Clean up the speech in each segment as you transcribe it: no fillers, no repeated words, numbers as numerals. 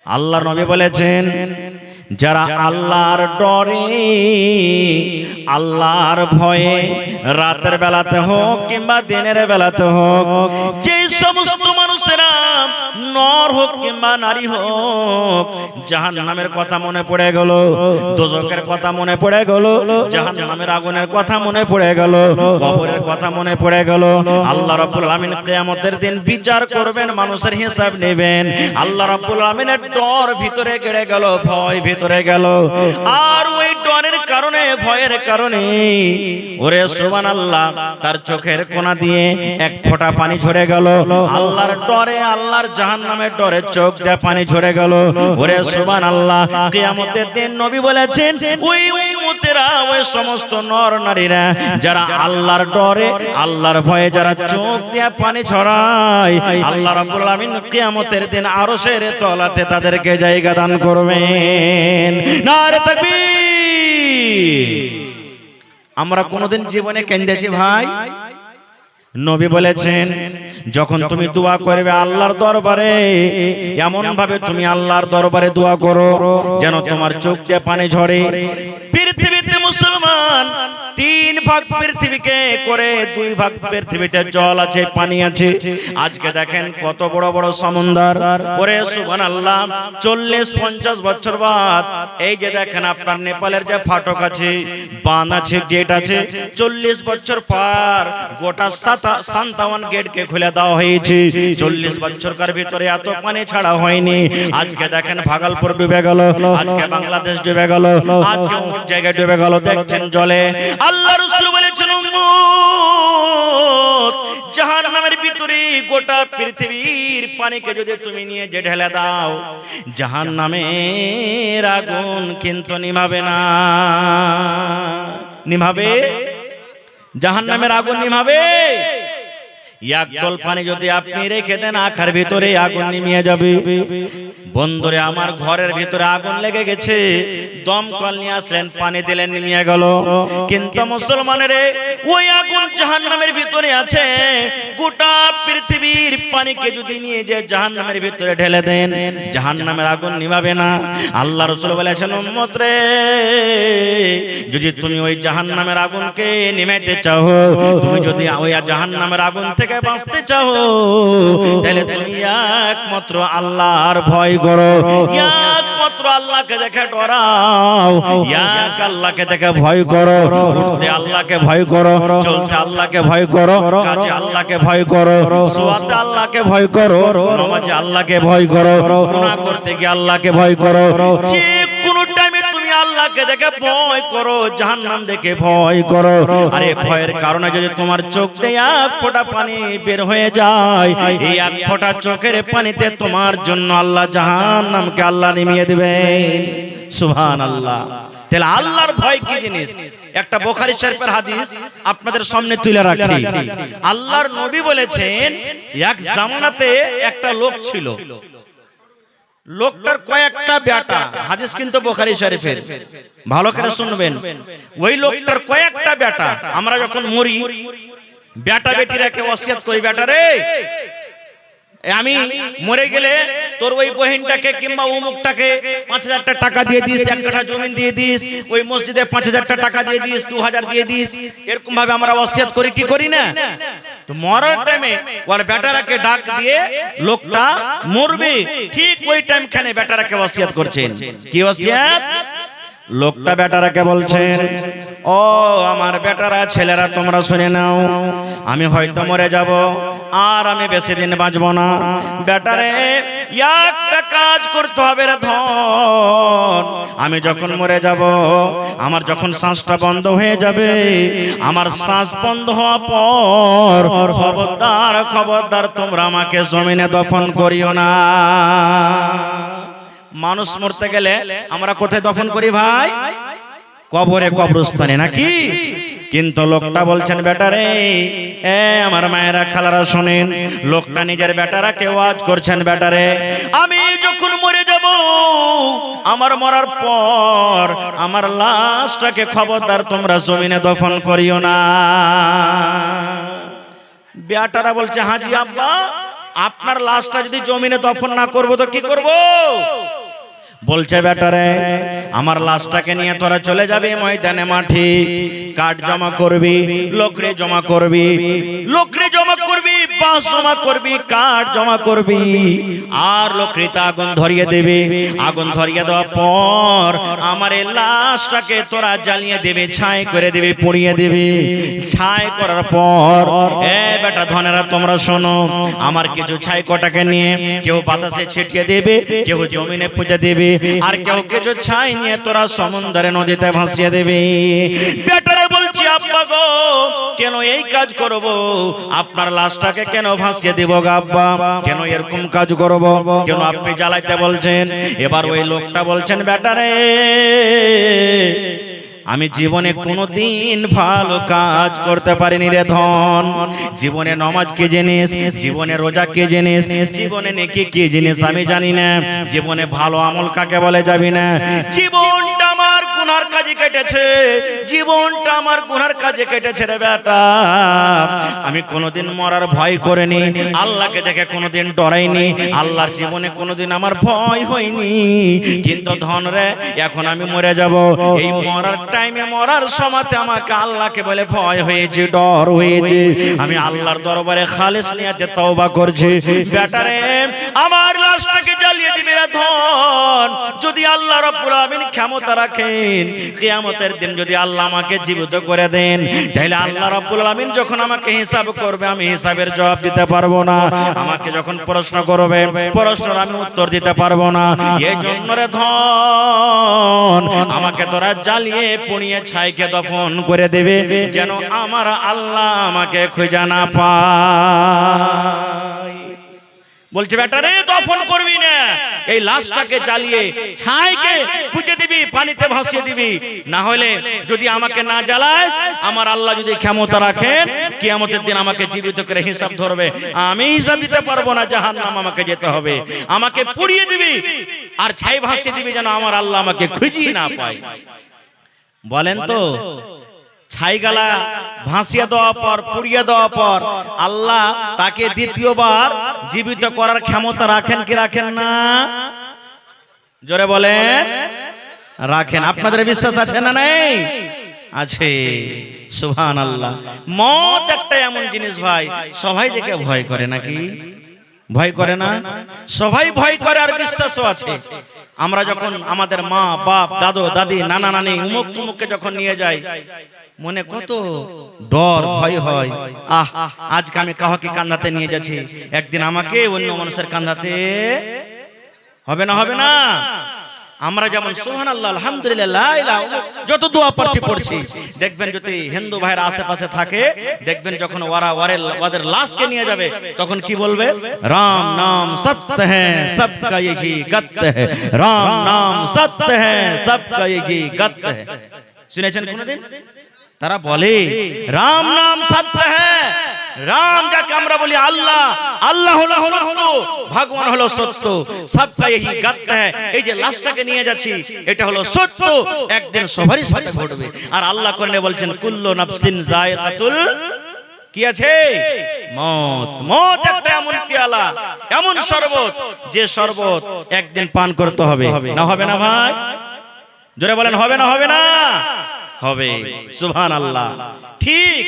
আল্লাহর নবী বলেছেন, যারা আল্লাহর ডরে, আল্লাহর ভয়ে রাতের বেলাতে হোক কিংবা দিনের বেলাতে হোক, যে সমস্ত মানুষেরা নর হোক কিংবা নারী হোক, জাহান্নামের কথা মনে পড়ে গেল, দোজখের কথা মনে পড়ে গেল, জাহান্নামের আগুনের কথা মনে পড়ে গেল, কবরের কথা মনে পড়ে গেল, আল্লাহ রাব্বুল আলামিন কিয়ামতের দিন বিচার করবেন, মানুষের হিসাব নেবেন, আল্লাহ রাব্বুল আলামিনের ডর ভিতরে গেড়ে গেল, ভয় ভিতরে গেল। আর ওই ডরের কারণে, ভয়ের কারণে ওরে সুবহানাল্লাহ, তার চোখের কোণা দিয়ে এক ফোঁটা পানি ঝরে গেল। আল্লাহর ডরে, আল্লাহর জাহান্নামের ডরে চোখ দিয়ে পানি ঝরে গেল। ওরে সুবহানাল্লাহ, কিয়ামতের দিন নবী বলেছেন, ওই উম্মতেরা, ওই সমস্ত নর নারীরা যারা আল্লাহর ডরে, আল্লাহর ভয়ে যারা চোখ দিয়ে পানি ঝরায়, আল্লাহ রাব্বুল আলামিন কিয়ামতের দিন আরশের তলাতে তাদেরকে জায়গা দান করবেন। নারে তাকবীর। আমরা কোনোদিন জীবনে কেঁদেছি ভাই? নবী বলেছেন, যখন তুমি দোয়া করবে আল্লাহর দরবারে, এমন ভাবে তুমি আল্লাহর দরবারে দোয়া করো যেন তোমার চোখ দিয়ে পানি ঝরে। পৃথিবীতে মুসলমান 3 ভাগ পৃথিবীকে করে 2 ভাগ পৃথিবীতে জল আছে, পানি আছে। আজকে দেখেন কত বড় বড় সমুদ্র। ওরে সুবহানাল্লাহ, 40-50 বছর বাদ এই যে দেখেন আপনার নেপালের যে ফাটক আছে, বাঁধ আছে, গেট আছে, 40 বছর পর গোটা 57 গেটকে খুলে দেওয়া হয়েছে। 40 বছরকার ভিতরে এত পানি ছাড়া হয়নি। আজকে দেখেন ভাগলপুর ডুবে গেল, আজকে বাংলাদেশ ডুবে গেল, আজকে অমুক জায়গায় ডুবে গেল, দেখছেন জলে। আল্লাহ রাসূল বলেছেন, উম্মত, জাহান্নামের ভিতরে গোটা পৃথিবীর পানিকে যদি তুমি নিয়ে যে ঢেলে দাও, জাহান্নামের আগুন কিন্তু নিভাবে না। নিভাবে? জাহান্নামের আগুন নিভাবে? এক জল পানি যদি আপনি রেখে দেন, আখার ভিতরে আগুন নিভিয়ে যাবে। বন্ধুরে আমার, ঘরের ভিতরে আগুন লেগে গেছে, দমকল নিয়ে আসলেন, পানি দিলেন, নিভিয়ে গেল। কিন্তু মুসলমানের ওই আগুন জাহান্নামের ভিতরে আছে। গোটা পৃথিবীর পানিকে যদি নিয়ে যে জাহান্নামের ভিতরে ঢেলে দেন, জাহান্নামের আগুন নিভাবে না। আল্লাহ রাসূল বলেছেন, উম্মত রে, যদি তুমি ওই জাহান্নামের আগুনকে নিভাইতে চাও, তুমি যদি ওই জাহান্নামের আগুন থেকে বাঁচতে চাও, তাহলে তুমি একমাত্র আল্লাহর ভয় করো, একমাত্র আল্লাহকে দেখে ডরাও, এক আল্লাহকে দেখে ভয় করো। উঠতে আল্লাহকে ভয় করো, চলতে আল্লাহকে ভয় করো, কাজে আল্লাহকে ভয় করো, সোয়াতে আল্লাহকে ভয় করো, নামাজে আল্লাহকে ভয় করো, গুনাহ করতে গিয়ে আল্লাহকে ভয় করো। যে কোনো টাইমে তুমি আল্লাহকে দেখে ভয় করো, জাহান্নাম দেখে ভয় করো। আরে ভয়ের কারণে যদি তোমার চোখ দিয়ে এক ফোঁটা পানি বের হয়ে যায়, এই এক ফোঁটা চোখের পানিতে তোমার জন্য আল্লাহ জাহান্নামকে আল্লাহ নিভিয়ে দিবেন। সুবহানাল্লাহ। তাহলে আল্লাহর ভয় কি জিনিস? একটা বুখারী শরীফের হাদিস আপনাদের সামনে তুলে রাখি। আল্লাহর নবী বলেছেন, এক জামানাতে একটা লোক ছিল, লোকটার কয়েকটা বেটা। হাদিস কিন্তু বুখারী শরীফের, ভালো করে শুনবেন। ওই লোকটার কয়েকটা বেটা। আমরা যখন মরি, বেটা বেটিরাকে ওসিয়ত করি, বেটা রে, আমি মরে গেলে তোর ওই বহিনটাকে কিংবা অমুকটাকে 5000 টাকা দিয়ে দিস, 1 কাঠা জমি দিয়ে দিস, ওই মসজিদে 5000 টাকা দিয়ে দিস, 2000 দিয়ে দিস। এরকম ভাবে আমরা ওসিয়ত করি কি করি না? তো মরার টাইমে ওর বেটারাকে ডাক দিয়ে লোকটা মরবে, ঠিক ওই টাইম খানে বেটারাকে ওসিয়ত করছেন। কি ওসিয়ত? লোকটা বেটারাকে বলছেন, ও আমার বেটারা, ছেলেরা, তোমরা শুনে নাও, আমি হয়তো মরে যাব, আর আমি বেশি দিন বাঁচব না। বেটারে, একটা কাজ করতে হবে রে ধন। আমি যখন মরে যাব, আমার যখন শ্বাসটা বন্ধ হয়ে যাবে, আমার শ্বাস বন্ধ হওয়ার পর খবরদার, খবরদার তোমরা আমাকে জমিনে দফন করিও না। মানুষ মরতে গেলে আমরা কোথায় দফন করি ভাই? কবরে, কবরস্থানে, নাকি? কিন্তু লোকটা বলছেন, বেটারে, আমার মায়েরা, খালারা শোনেন, লোকটা নিজের বেটারাকে ওয়াজ করছেন, বেটারে, আমি যখন মরে যাব, আমার মরার পর আমার লাশটাকে খবরদার তোমরা জমিনে দফন করিও না। বেটারা বলছে, হাজি আব্বা, আপনার লাশটা যদি জমিনে দফন না করবো তো কি করব? বলছে বেটারে আমার লাশটাকে নিয়ে তোরা চলে যাবে ময়দানে মাঠে, কাঠ জমা করবি, লোকড়ে জমা করবি, লোকড়ে জমা করবি, বাঁশ জমা করবি, কাঠ জমা করবি, আর লোকড়িতে আগুন ধরিয়ে দেবে। আগুন ধরিয়ে দেওয়ার পর আমার এই লাশটাকে তোরা জ্বালিয়ে দেবে, ছাই করে দেবে, পুড়িয়ে দেবে। ছাই করার পর এ বেটা ধনেরা তোমরা শোনো, আমার কিছু ছাই কটাকে নিয়ে কেউ বাতাসে ছিটিয়ে দেবে, কেউ জমিনে পুঁতে দেবে, আর কেউ কিছু ছাই নিয়ে তোরা সমুদ্রে নদীতে ভাসিয়ে দেবে। বেটারে বলছি আব্বা গো কেন এই কাজ করব? আপনার লাশটাকে কেন ভাসিয়ে দেব গো আব্বা? কেন এরকম কাজ করব? কেন আপনি জ্বালাইতে বলছেন? এবার ওই লোকটা বলছেন বেটারে আমি জীবনে কোনোদিন ভালো কাজ করতে পারিনি রে ধন। জীবনে নামাজ কি জিনিস, জীবনে রোজা কি জিনিস, জীবনে নেকি কি জিনিস আমি জানি না, জীবনে ভালো আমল কাকে বলে যাবি না। জীবনটা আমার গুনার কাজে কেটেছে, জীবনটা আমার গুনার কাজে কেটেছে রে বেটা। আমি কোনোদিন মরার ভয় করিনি, আল্লাহকে দেখে কোনোদিন ডরাইনি, আল্লাহর জীবনে কোনোদিন আমার ভয় হয়নি। কিন্তু ধন রে এখন আমি মরে যাব, এই মরার টাইমে মরার সময়তে আমাকে আল্লাহকে বলে ভয় হয়েছে, ডর হয়েছে। আমি আল্লাহর দরবারে খালিস নিয়াতে তওবা করছি। বেটারে আমার লাশটাকে জ্বালিয়ে দিবে রে ধন। যদি আল্লাহ রাব্বুল আলামিন ক্ষমতা রাখেন, কিয়ামতের দিন যদি আল্লাহ আমাকে জীবিত করে দেন, তাহলে আল্লাহ রাব্বুল আলামিন যখন আমাকে হিসাব করবে আমি হিসাবের জবাব দিতে পারবো না। আমাকে যখন প্রশ্ন করবে প্রশ্নের আমি উত্তর দিতে পারবো না। এই জন্য রে ধন আমাকে তোরা জ্বালিয়ে পুড়িয়ে ছাইকে দফন করে দেবে, যেন আমার আল্লাহ আমাকে খুঁজে না পায়। বলছে বেটারে দফন করবি না, এই লাশটাকে জ্বালিয়ে ছাইকে পুঁতে দিবি, পানিতে ভাসিয়ে দিবি। না হলে যদি আমাকে না জ্বালাস, আমার আল্লাহ যদি ক্ষমতা রাখেন কিয়ামতের দিন আমাকে জীবিত করে হিসাব ধরবে, আমি হিসাব দিতে পারবো না, জাহান্নাম আমাকে যেতে হবে। আমাকে পুড়িয়ে দিবি আর ছাই ভাসিয়ে দিবি, যেন আমার আল্লাহ আমাকে খুঁজিয়ে না পায়। বলেন তো ছাইগালা ভাসিয়ে দেওয়া পর, পুড়িয়ে দেওয়া পর আল্লাহ তাকে দ্বিতীয়বার জীবিত করার ক্ষমতা রাখেন কি রাখেন না? জোরে বলেন রাখেন। আপনাদের বিশ্বাস আছে না নাই? আছে। সুবহানাল্লাহ। মত একটা এমন জিনিস ভাই, সবাই দেখে ভয় করে নাকি? ভয় করে না? সবাই ভয় করে, আর বিশ্বাসও আছে। আমরা যখন আমাদের মা বাপ দাদু দাদি নানা নানি উমুক তুমুককে যখন নিয়ে যাই, মনে কত ডর ভয় হয়। আজকে আমি কাউকে কান্দাতে নিয়ে যাচ্ছি, একদিন আমাকে অন্য মানুষের কান্দাতে হবে না? হবে না? আমরা যেমন সুবহানাল্লাহ আলহামদুলিল্লাহ লা ইলাহা ইল্লাল্লাহ যত দোয়া পড়ছি, দেখবেন যদি হিন্দু ভাইরা আশেপাশে থাকে, দেখবেন যখন ওদের লাশকে নিয়ে যাবে তখন কি বলবে? রাম নাম সত্য হ্যাঁ সবকা यही গত হ্যাঁ, রাম নাম সত্য হ্যাঁ সবকা यही গত হ্যাঁ। শুনেছেন কোনদিন? তারা বলে রাম নাম সত্য হ্যাঁ। রাম যাকে আমরা বলি আল্লাহ, আল্লাহ হলো সত্য, ভগবান হলো সত্য, সবকা यही গত হ্যাঁ। এই যে লাশটাকে নিয়ে যাচ্ছি এটা হলো সত্য, একদিন সবারই সাথে ঘটবে। আর আল্লাহ কোরআনে বলছেন কুল্লু নাফসিন যায়কাতুল কি আছে? মত। মত একটা এমন পেয়ালা, এমন শরবত, যে শরবত একদিন পান করতে হবে। না হবে না ভাই? জোরে বলেন হবে না? হবে না? হবে। সুবহানাল্লাহ। ঠিক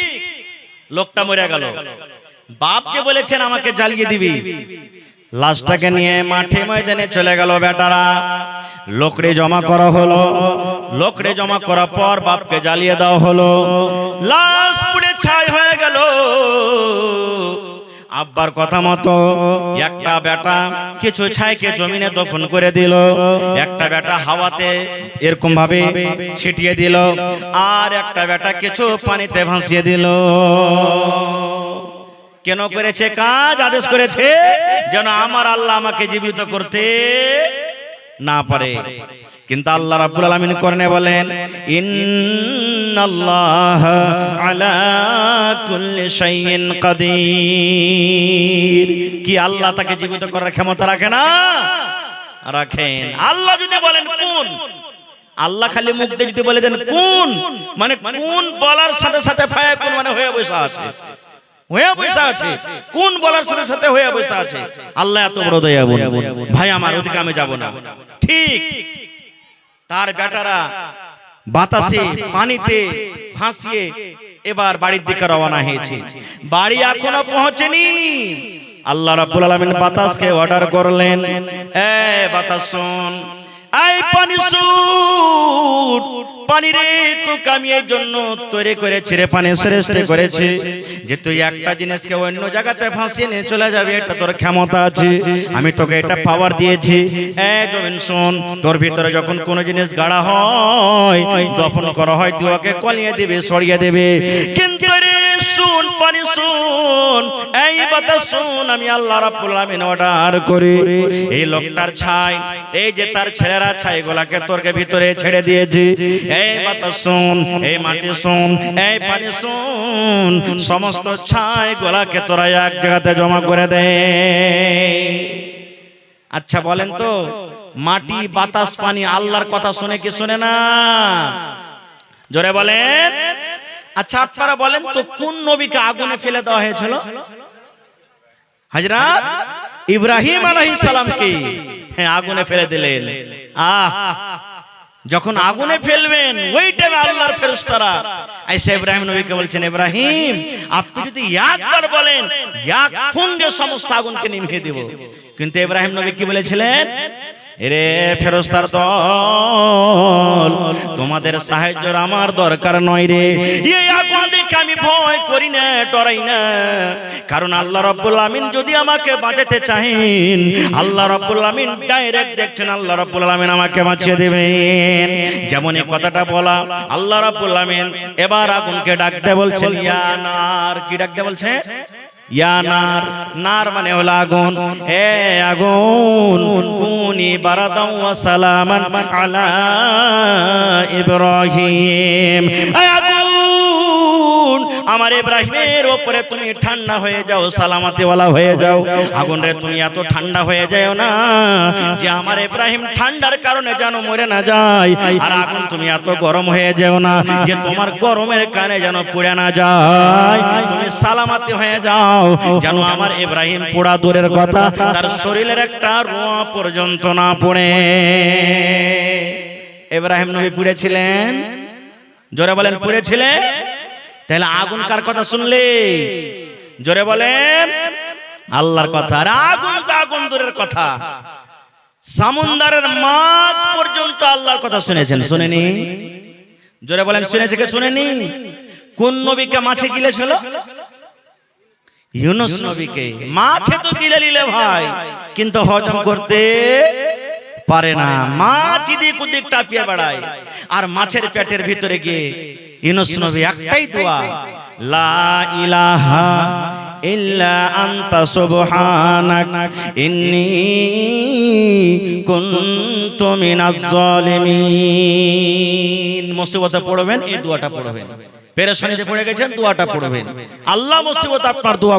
লোকটা মরে গেল, বাপকে বলেছেন আমাকে জ্বালিয়ে দিবি, লাশটাকে নিয়ে মাঠে ময়দানে চলে গেল বেটারা। লোকড়ে জমা করা হলো, লোকড়ে জমা করার পর বাপকে জ্বালিয়ে দেওয়া হলো, লাশ পুড়ে ছাই হয়ে গেল। আব্বার কথা মতো একটা বেটা কিছু ছাইকে জমিনে দফন করে দিল, একটা বেটা হাওয়াতে এরকম ভাবে ছিটিয়ে দিল, আর একটা বেটা কিছু পানিতে ভাসিয়ে দিল। কেন করেছে কাজ? আদেশ করেছে যেন আমার আল্লাহ আমাকে জীবিত করতে না পারে। কিন্তু আল্লাহ রাব্বুল আলামিন কোরআনে বলেন ইন্নাল্লাহা আলা কুল্লি শাইইন কাদির। কি আল্লাহ তাকে জীবিত করার ক্ষমতা রাখে না? রাখেন। আল্লাহ যদি বলেন কোন, আল্লাহ খালি মুখ দিয়ে যদি বলে দেন কোন, মানে কোন বলার সাথে সাথে ফায়াকুন মানে হয়ে বসে আছে। হয়ে বসে আছে, কোন বলার সাথে সাথে হয়ে বসে আছে। আল্লাহ এত বড় দয়াবান ভাই আমার, ওদিকে আমি যাব না। ঠিক তার বেটারা বাতাসে পানিতে ভাসিয়ে এবার বাড়ির দিকে রওনা হয়েছে। বাড়ি এখনো পৌঁছেনি, আল্লাহ রাব্বুল আলামিন বাতাসকে অর্ডার করলেন, এ বাতাস শোন, এই পানি শুট, পানি রে তোকে আমি এই জন্য তৈরি করেছি রে, পানি শ্রেষ্ঠ করেছি যে তুই একটা জিনিসকে অন্য জায়গাতে ভাসিয়ে নিয়ে চলে যাবে, এটা তোর ক্ষমতা আছে, আমি তোকে এটা পাওয়ার দিয়েছি। এ জমিন শোন, তোর ভিতরে যখন কোনো জিনিস গাড়া হয়, দফন করা হয়, তুই ওকে কলিয়ে দিবে, সরিয়ে দেবে। কিন্তু রে শুন, পানি শুন, এই বাতাস শুন, আমি আল্লাহ রাব্বুল আলামিন অর্ডার করি এই লোকটার ছাই, এই যে তার ছেলেরা ছাইগুলাকে তোরকে ভিতরে ছেড়ে দিয়েছি। এই বাতাস শুন, এই মাটি শুন, এই পানি শুন, সমস্ত ছাইগুলাকে তোরা এক জায়গাতে জমা করে দে। আচ্ছা বলেন তো, মাটি বাতাস পানি আল্লাহর কথা শুনে কি শুনে না? জোরে বলেন। আচ্ছা আপনারা বলেন তো, কোন নবীকে আগুনে ফেলে দেওয়া হয়েছিল? হযরত ইব্রাহিম আলাইহিস সালামকে আগুনে ফেলে দিলেন। যখন আগুনে ফেলবেন ওই টাইমে আল্লাহর ফেরেশতারা এসে ইব্রাহিম নবীকে বলছেন, ইব্রাহিম আপনি যদি একবার বলেন এক ফুঙ্গে সমস্ত আগুনকে নিভিয়ে দেব। কিন্তু ইব্রাহিম নবী কি বলেছিলেন? এরে ফেরেশতার দল, তোমাদের সাহায্যের আমার দরকার নয় রে, এই আগুন দেখে আমি ভয় করি না, ডরাই না, কারণ আল্লাহ রাব্বুল আলামিন যদি আমাকে বাঁচাতে চাহেন, আল্লাহ রাব্বুল আলামিন ডাইরেক্ট দেখছেন, আল্লাহ রাব্বুল আলামিন আমাকে বাঁচিয়ে দেবেন। যেমন এই কথাটা বলা, আল্লাহ রাব্বুল আলামিন এবার আগুনকে ডাকতে বলছেন, ইয়া নার, কি ডাকতে বলছে? ইয়া নার, নার মানে হলো আগুন, এ আগুন কুনি বারাদাও ওয়া সালামান আলা ইব্রাহিম, আমার ইব্রাহিমের উপরে তুমি ঠান্ডা হয়ে যাও, সালামতি ওয়ালা হয়ে যাও। আগুন রে তুমি এত ঠান্ডা হয়ে যাও না যে আমার ইব্রাহিম ঠান্ডার কারণে যেন মরে না যায়, আর আগুন তুমি এত গরম হয়ে যাও না যে তোমার গরমের কারণে যেন পুড়ে না যায়। তুমি সালামতি হয়ে যাও যেন আমার ইব্রাহিম পোড়া দূরের কথা, তার শরীরের একটা রোঁয়া পর্যন্ত না পড়ে। ইব্রাহিম নবী পুড়েছিলেন, জোরে বলেন পুড়েছিলেন। তাহলে আগুন কার কথা শুনলে? জোরে বলেন আল্লাহর কথা। আর আগুন তো আগুন দূরের কথা, সমুদ্রের মাছ পর্যন্ত আল্লাহর কথা শুনেছেন, শুনেনি? জোরে বলেন শুনেছে কে শুনেনি? কোন নবীকে মাছে গিলেছিল? ইউনূস নবীকে। মাছে তো গিলে নিলে ভাই, কিন্তু হজম করতে পারে না, মাছ এদিক ওদিক টাপিয়ে বেড়ায়। আর মাছের পেটের ভিতরে গিয়ে ইউনূস নবী একটাই দোয়া, লা ইলাহা ইল্লা আনতা সুবহানাক ইন্নী কুনতু মিনাজ জালিমিন। মুসিবতে পড়বেন এই দোয়াটা পড়বেন, পেরেশানিতে পড়ে গেছেন দোয়াটা পড়বেন, আল্লাহ মুসিবত আপনার দোয়া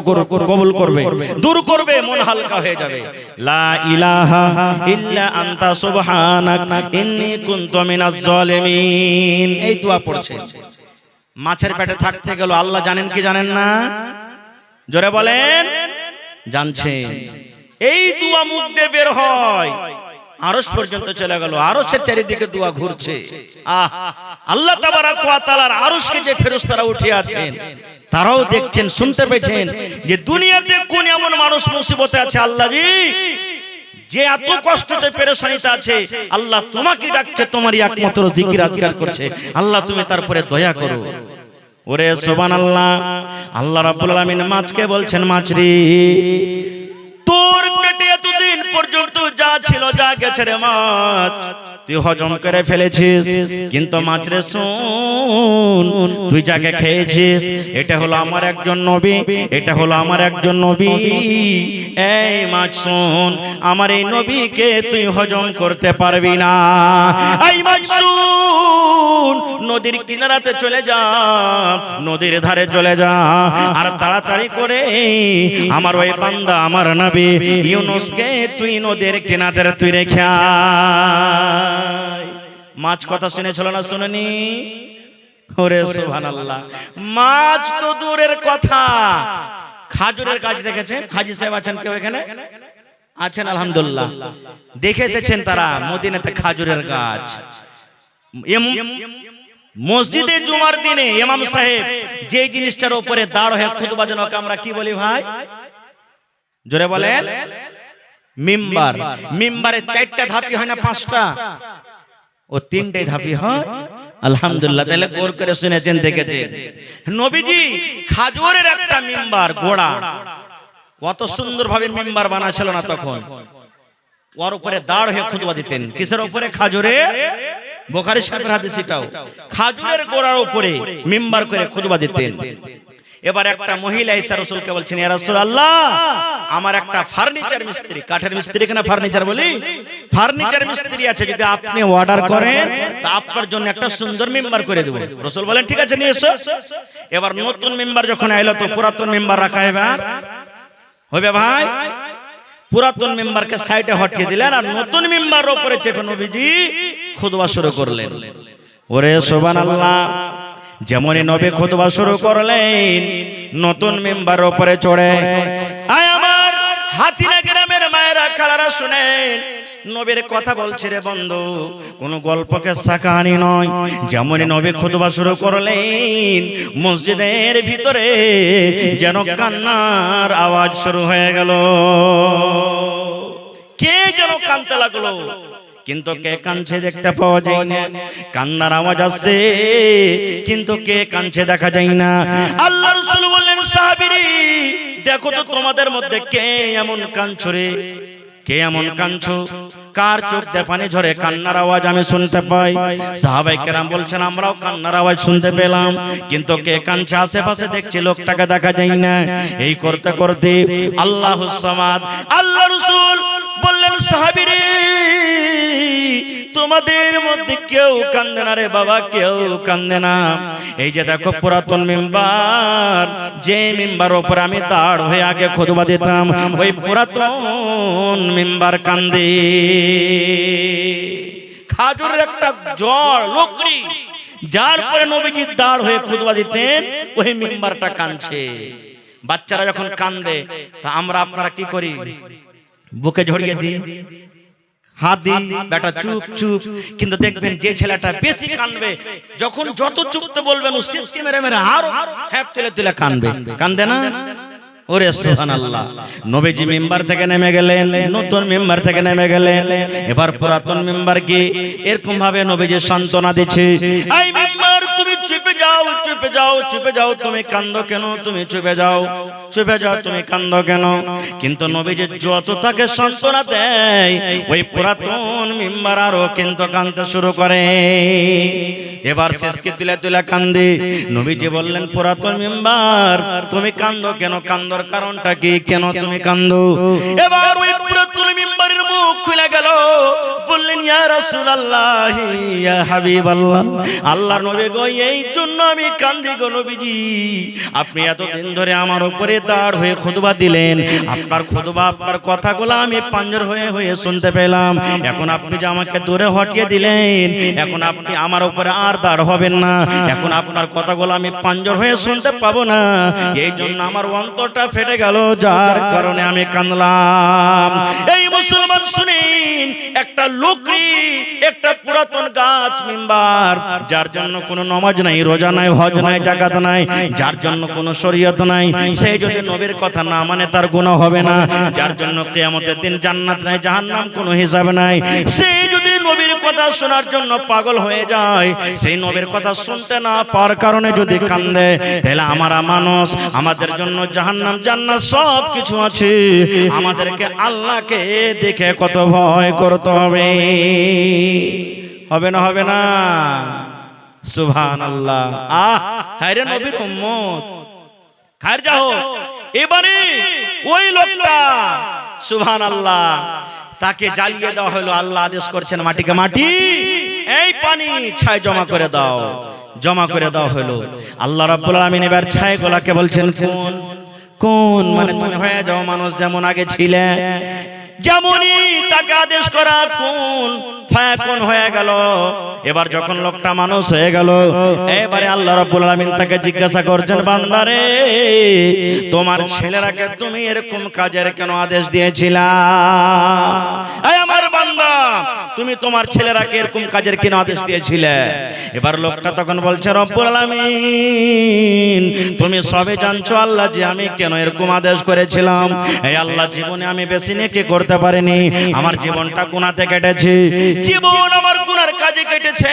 কবুল করবে, দূর করবে, মন হালকা হয়ে যাবে। লা ইলাহা ইল্লা আনতা সুবহানাক ইন্নী কুনতু মিনাজ জালিমিন, এই দোয়া পড়ছেন। মাছের পেটে থাকতে গেল, আল্লাহ জানেন কি জানেন না? জোরে বলেন জানছেন। এই দোয়া মুখ দিয়ে বের হয়, আরশ পর্যন্ত চলে গেল, আরশের চারিদিকে দোয়া ঘুরছে। আল্লাহ তাবারক ওয়া তাআলার আরশকে যে ফেরেশতারা উঠে আছেন তারাও দেখছেন, শুনতে পেয়েছেন যে দুনিয়াতে কোন এমন মানুষ মুসিবতে আছে আল্লাহ জি, যে এত কষ্টতে পেরেশানিতে আছে, আল্লাহ তোমাকে ডাকছে, তোমারই একমাত্র জিকির আজকার করছে, আল্লাহ তুমি তারপরে দয়া করো। ওরে সুবহানাল্লাহ। আল্লাহ রাব্বুল আলামিন মাছকে বলছেন, মাছ রে তোর পেটে এতদিন পর্যন্ত যা ছিল যা গেছে রে মাছ, তুই হজম করে ফেলেছিস, কিন্তু মাছ রে শোন, তুই যাকে খেয়েছিস এটা হলো আমার একজন নবী, এটা হলো আমার একজন নবী। এই মাছ শোন, আমার এই নবীকে তুই হজম করতে পারবি না। এই মাছ শোন, নদীর কিনারাতে চলে যা, নদীর ধারে চলে যা, আর তাড়াতাড়ি করে আমার ওই বান্দা আমার নবী ইউনূসকে তুই নদীর কিনারে তুই রেখে আয়। মাছ কথা শুনেছিল না শুনেনি? ওরে সুবহানাল্লাহ, মাছ তো দূরের কথা, খাজুরের গাছ দেখেছেন? হাজী সাহেব আছেন কেউ এখানে? আছেন আলহামদুলিল্লাহ। দেখে এসেছেন তারা মদিনাতে খাজুরের গাছ। মসজিদে জুমার দিনে ইমাম সাহেব যে জিনিসটার উপরে দাঁড় হয়ে খুতবা দেন ওকে আমরা কি বলি ভাই? জোরে বলেন। মিম্বার। মিম্বারে 4টা ধাপি হয় না 5টা? ও 3টাই ধাপি হয়। আলহামদুলিল্লাহ, তাহলে গোর করে শুনেছেন, দেখেছেন। নবীজি খাজুরের একটা মিম্বার গোড়া, কত সুন্দরভাবে মিম্বার বানাছিল না তখন, ওর উপরে দাঁড় হয়ে খুতবা দিতেন। কিসের উপরে? খাজুরের। বুখারী শরীফের হাদিস এটাও। খাজুরের গোড়ার উপরে মিম্বার করে খুতবা দিতেন। এবার একটা মহিলা এসে রাসূলকে বলছেন, ইয়া রাসূলুল্লাহ, আমার একটা ফার্নিচার মিস্ত্রি, কাঠের মিস্ত্রি কেন ফার্নিচার বলি, ফার্নিচার মিস্ত্রি আছে, যদি আপনি অর্ডার করেন তা আপনার জন্য একটা সুন্দর মিম্বার করে দেব। রাসূল বলেন ঠিক আছে, নিয়ে এসো। এবার নতুন মিম্বার যখন আইলো তো পুরাতন মিম্বার রাখা হবে ভাই। পুরাতন মেম্বারকে সাইডে হটিয়ে দিলেন আর নতুন মেম্বারের উপরে চেপে নবীজি খুতবা শুরু করলেন। ওরে সুবহানাল্লাহ, যেমনই নবী খুতবা শুরু করলেন নতুন মেম্বারের উপরে চড়ে, আয় আমার হাতিরা গ্রামের মায়েরা খালারা শুনেন, নবীর কথা বলছি রে বন্ধু, কোন গল্পকে সাকাহানি নয়। যেমনই নবী খুতবা শুরু করলেন মসজিদের ভিতরে যেন কান্নার আওয়াজ শুরু হয়ে গেল। কে যেন কাঁদতে লাগলো, কিন্তু কে কাঁদছে দেখতে পাওয়া যায় না। কান্নার আওয়াজ আসছে কিন্তু কে কাঁদছে দেখা যায় না। আল্লাহ রাসূল বললেন, সাহাবীরা দেখো তো তোমাদের মধ্যে কে এমন কাঁদছে রে, কে এমন কাঁদছো, কার চোখ দিয়ে পানি ঝরে, কান্নার আওয়াজ আমি শুনতে পাই। সাহাবায়ে কেরাম বলছেন আমরাও কান্নার আওয়াজ শুনতে পেলাম, কিন্তু কে কাঁদছে আশেপাশে দেখছি লোকটাকে দেখা যায় না। এই করতে করতে আল্লাহুস সামাদ, আল্লাহ রাসূল বললেন, সাহাবীরা তোমাদের মধ্যে কেউ কান্দে না রে বাবা, কেউ কান্দে না। এই যে দেখো পুরাতন মিম্বার, যে মিম্বার উপর আমি দাঁড় হয়ে আগে খুতবা দিতাম, ওই পুরাতন মিম্বার কান্দে। খাজুরের একটা জড় লকড়ি যার পরে নবীজি দাঁড় হয়ে খুতবা দিতেন, ওই মিম্বারটা কাঁদছে। বাচ্চারা যখন কান্দে তা আমরা আপনারা কি করি? বুকে জড়িয়ে দিই, হাত দিই, বেটা চুপ চুপ। কিন্তু দেখবেন যে ছেলেটা বেশি কাঁদবে, যখন যত চুপতে বলবেন ও সিস্টেম মেরে মেরে আরো হ্যাপ তুলে তুলে কাঁদবে, কাঁদে না? ওরে সুবহানাল্লাহ, নবীজি মিম্বার থেকে নেমে গেলেন, নতুন মিম্বার থেকে নেমে গেলেন। এবার পুরাতন মিম্বার কি এরকম ভাবে নবীজি সান্ত্বনা দিচ্ছে, এই মিম্বার তুমি চুপে যাও, চুপে যাও, চুপে যাও, তুমি কাঁদো কেন, তুমি চুপে যাও, চুপে যাও, তুমি কাঁদো কেন? কিন্তু নবীজি যত তাকে সান্ত্বনা দেয় ওই পুরাতন মিম্বার আরো কিন্তু কাঁদতে শুরু করে। এবার শেষকে তুলে তুলে কান্দে। নবীজি বললেন, পুরাতন মিম্বার তুমি কান্দো কেন, কান্দোর কারণটা কি, কেন তুমি কান্দো? এবার ওই পুরাতন মিম্বারের মুখ খুলে গেল, বললেন, ইয়া রাসূলুল্লাহ, ইয়া হাবিবাল্লাহ, আল্লাহর নবী গো, এই জন্য আমি কান্দি গো নবীজি। আপনি এতদিন ধরে আমার উপরে দাঁড় হয়ে খুতবা দিলেন, আপনার খুতবা, আপনার কথাগুলো আমি পাঞ্জর হয়ে হয়ে শুনতে পেলাম। এখন আপনি যে আমাকে দূরে হটিয়ে দিলেন, এখন আপনি আমার উপরে আর দাঁড় হবেন না, এখন আপনার কথাগুলো আমি পাঞ্জর হয়ে শুনতে পাবো না। এই জন্য আমার অন্তরটা ফেটে গেল, যার কারণে আমি কাঁদলাম। এই মুসলমান শুনেন, একটা লকড়ি, একটা পুরাতন গাছ মিম্বার, যার জন্য কোনো নামাজ নাই, রোজা নাই, হজ নাই, যাকাত নাই, যার জন্য কোনো শরীয়ত নাই, সে যদি নবীর কথা না মানে তার গুনাহ হবে না। যার জন্য কিয়ামতের দিন জান্নাত নাই, জাহান্নাম কোনো হিসাব নাই। সে যদি নবীর কথা শোনার জন্য পাগল হয়ে যায়, সেই নবীর কথা শুনতে না পাওয়ার কারণে যদি কান্দে, তাহলে আমরা মানুষ, আমাদের জন্য জাহান্নাম জান্নাত সব কিছু আছে। আমাদেরকে আল্লাহকে দেখে কত ভয় করতে হবে, হবে না? হবে না? সুবহানাল্লাহ। হায়রে নবীর উম্মত, খায়ের যাও। এবারে ওই লোকটা সুবহানাল্লাহ, তাকে জ্বালিয়ে দেওয়া হলো। আল্লাহ আদেশ করছেন মাটিকে, মাটি এই পানি ছাই জমা করে দাও, জমা করে দেওয়া হলো। আল্লাহ রাব্বুল আলামিন এবার ছাইগুলোকে বলছেন কোন কোন, মানে তুমি হয়ে যাও মানুষ যেমন আগে ছিলে। যেমনই তাকে আদেশ করা কোন ফায়াকুন হয়ে গেল। এবার যখন লোকটা মানুষ হয়ে গেল, এবারে আল্লাহ রাব্বুল আলামিন তাকে জিজ্ঞাসা করছেন, বান্দারে তোমার ছেলেরাকে তুমি এরকম কাজের কেন আদেশ দিয়েছিলা? এই আমার বান্দা, তুমি তোমার ছেলেরাকে এরকম কাজের কেন আদেশ দিয়েছিলে? এবার লোকটা তখন বলছে, রব্বুল আলামিন তুমি সবে জানছো আল্লাহ যে আমি কেন এরকম আদেশ করেছিলাম। এই আল্লাহ, জীবনে আমি বেশি নেকি করতে পারিনি, আমার জীবনটা গুনাহতে কেটেছে, জীবন আমার গুনার কাজে কেটেছে।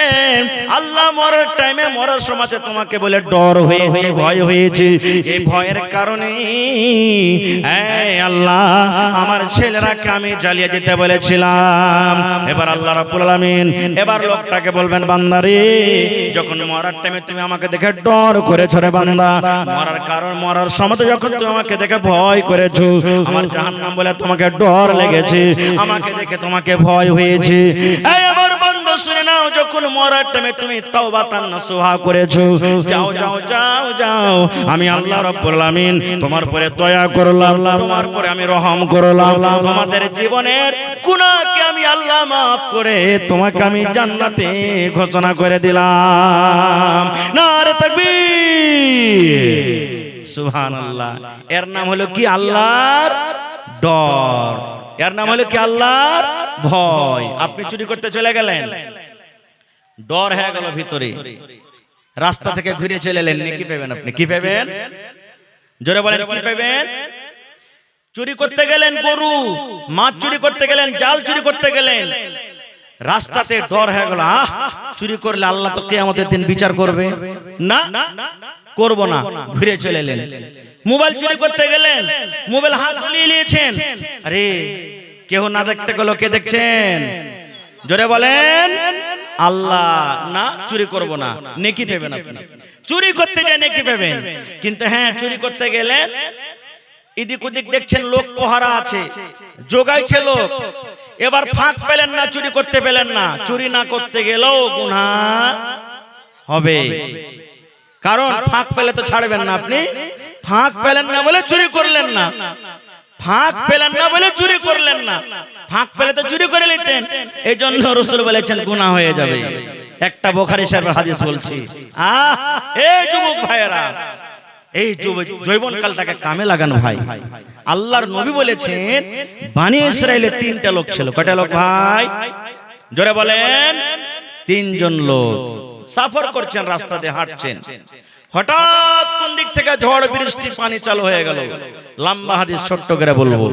আল্লাহ মরার টাইমে, মরার সময় তোমাকে বলে ডর হয়েছে, ভয় হয়েছে, এই ভয়ের কারণে এই আল্লাহ আমার ছেলেরাকে আমি জ্বালিয়ে দিতে বলেছিলাম। এবার আল্লাহ রাব্বুল আলামিন এবার লোকটাকে বলবেন, বান্দারে যখন মরার টাইমে তুমি আমাকে দেখে ডর করেছো রে বান্দা, মরার কারণ মরার সময় যখন তুমি আমাকে দেখে ভয় করেছো, আমার জাহান্নাম বলে তোমাকে ডর লেগেছে, আমাকে দেখে তোমাকে ভয় হয়েছে। এই আমার বান্দা শুনে নাও, যখন মরার টাইমে তুমি তাওবাতান নাসুহা করেছো, যাও যাও যাও যাও, আমি আল্লাহ রাব্বুল আলামিন তোমার পরে দয়া করলাম, তোমার পরে আমি রহম করলাম, তোমাদের জীবনের গুনাহকে আমি আল্লাহ মাফ করে তোমাকে আমি জান্নাতে ঘোষণা করে দিলাম। নারে তাকবীর, সুবহানাল্লাহ। এর নাম হলো কি? আল্লাহর ডর। এর নাম হলো কি? আল্লাহর ভয়। আপনি চুরি করতে চলে গেলেন, ডর হয়ে গেল ভিতরে, রাস্তা থেকে ঘুরে চলে এলেন, কি পাবেন আপনি? কি পাবেন? জোরে বলেন, কি পাবেন? চুরি করতে গেলেন গরু, মাছ চুরি করতে গেলেন, জাল চুরি করতে গেলেন, রাস্তাতে ডর হয়ে গেল, চুরি করলে আল্লাহ তো কিয়ামতের দিন বিচার করবে, না করব না, ঘুরে চলে এলেন। মোবাইল চুরি করতে গেলেন, মোবাইল হাত নিয়ে নিয়েছেন, আরে কেউ না দেখতে গেল, কে দেখছেন? জোরে বলেন, আল্লাহ। না, চুরি করব না, নেকি পাবেন আপনি। চুরি করতে গিয়ে নেকি পাবেন, কিন্তু হ্যাঁ চুরি করতে গেলেন, এদিক ওদিক দেখছেন লোক পহারা আছে, জোগাইছে লোক, এবার ফাঁক পেলেন না, চুরি করতে পেলেন না, চুরি না করতে গেলেও গুনাহ হবে, কারণ ফাঁক পেলে তো ছাড়বেন না আপনি। ফাঁক পেলেন না বলে চুরি করলেন না, ফাঁক পেলেন না বলে চুরি করলেন না, ফাঁক পেলে তো চুরি করে নিতেন। এই জন্য রাসূল বলেছেন গুনাহ হয়ে যাবে। একটা বুখারী শরীফের হাদিস বলছি, এই যুবক ভাইয়েরা, এই যৌবনকালটাকে কামে লাগানো ভাই। আল্লাহর নবী বলেছেন বনি ইসরাইলের তিনটা লোক ছিল। কয়টা লোক ভাই? জোরে বলেন, তিনজন লোক সফর করছেন, রাস্তা দিয়ে হাঁটছেন, হঠাৎ কোন দিক থেকে ঝড় বৃষ্টি পানি চালু হয়ে গেল। লম্বা হাদিস, ছোট্ট করে বলবো।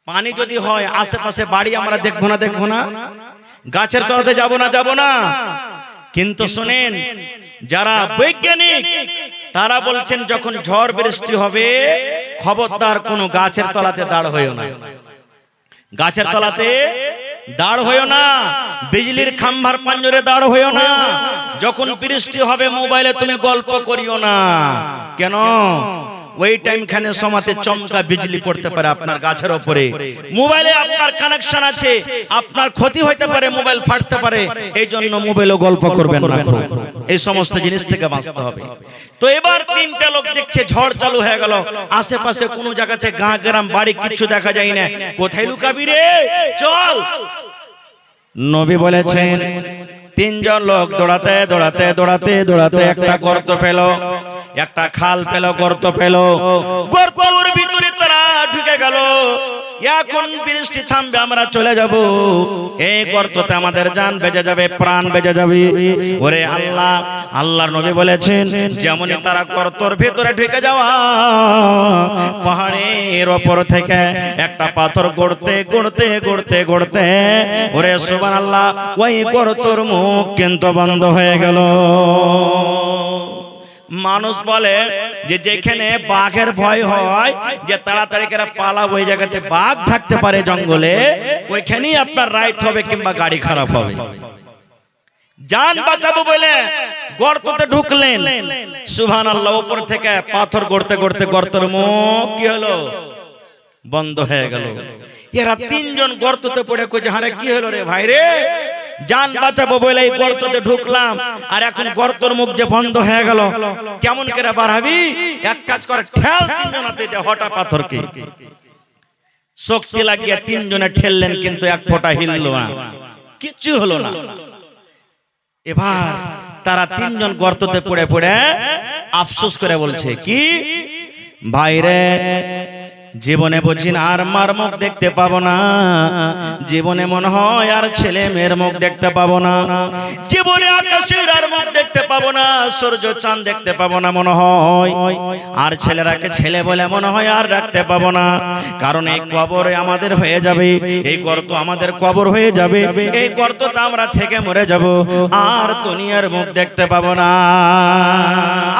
পানি যদি হয়, আশেপাশে বাড়ি আমরা দেখবো না, দেখবো না, গাছের তলাতে যাব না, কিন্তু শুনেন, যারা বৈজ্ঞানিক তারা বলছেন যখন ঝড় বৃষ্টি হবে খবরদার কোনো গাছের তলাতে দাঁড় হইও না, গাছের তলাতে দাঁড় হইও না, বিজলির খাম্বার পাঞ্জরে দাঁড় হইও না, যখন বৃষ্টি হবে মোবাইলে তুমি গল্প করিও না। কেন? ওই টাইম খানে সমাতে চমকা বিজলি পড়তে পারে আপনার গাছের উপরে, মোবাইলে আপনার কানেকশন আছে, আপনার ক্ষতি হইতে পারে, মোবাইল ফাটতে পারে, এই জন্য মোবাইলে গল্প করবেন না। এই সমস্ত জিনিস থেকে বাঁচতে হবে। তো এবার তিনটা লোক দেখছে ঝড় চালু হয়ে গেল, আশেপাশে কোনো জায়গাতে গাঁ গ্রাম বাড়ি কিছু দেখা যায় না, কোথায় লুকাবি রে, চল। নবী বলেছেন তিনজন লোক দৌড়াতে দৌড়াতে দৌড়াতে দৌড়াতে একটা গর্ত পেল, একটা খাল পেল, গর্ত পেল, গর্তের ভিতরে তারা ঢুকে গেল। এখন বৃষ্টি থামবে, আমরা চলে যাব, এই গর্ততে আমাদের জান বেঁচে যাবে, প্রাণ বেঁচে যাবে। ওরে আল্লাহ, আল্লাহর নবী বলেছেন যেমনই তারা গর্তের ভিতরে ঢুকে যাওয়া, পাহাড়ের ওপর থেকে একটা পাথর গড়তে গড়তে গড়তে গড়তে, ওরে সুবহানাল্লাহ, ওই গর্তের মুখ কিন্তু বন্ধ হয়ে গেল। মানুষ বলে যে যেখানে বাঘের ভয় হয়, যে তাড়াতাড়ি করে পালাবো, ওই জায়গাতে বাঘ থাকতে পারে জঙ্গলে, ওইখানেই আপনার রাইট হবে কিংবা গাড়ি খারাপ হবে। জান বাঁচাবো বলে গর্ততে ঢুকলেন, সুবহানাল্লাহ, উপর থেকে পাথর গড়তে গড়তে গর্তের মুখ কি হলো? বন্ধ হয়ে গেল। এরা তিনজন গর্ততে পড়ে কইছে, আরে কি হলো রে ভাই রে, জান বাঁচাবো বলে এই গর্ততে ঢুকলাম, আর এখন গর্তের মুখ যে বন্ধ হয়ে গেল, কেমন করে বাড়াবি? এক কাজ করে, ঠেল তিনজনাতে হঠাৎ পাথরকে। শক্তি লাগিয়ে তিনজনে ঠেললেন, কিন্তু এক ফোঁটা হিলল না, কিচ্ছু হলো না। এবার তারা তিনজন গর্ততে পড়ে পড়ে আফসোস করে বলছে, কি ভাইরে, জীবনে বুঝি না আর মার মুখ দেখতে পাবো না, জীবনে মনে হয় আর ছেলে মেয়ের মুখ দেখতে পাবো না, জীবনে আকাশের আর মুখ দেখতে পাবো না, সূর্য চাঁদ দেখতে পাবো না মনে হয়, আর ছেলেরাকে ছেলে বলে মনে হয় আর রাখতে পাবো না। কারণ এই কবর আমাদের হয়ে যাবে, এই গর্ত আমাদের কবর হয়ে যাবে, এই গর্ততে আমরা থেকে মরে যাব, আর দুনিয়ার মুখ দেখতে পাবো না।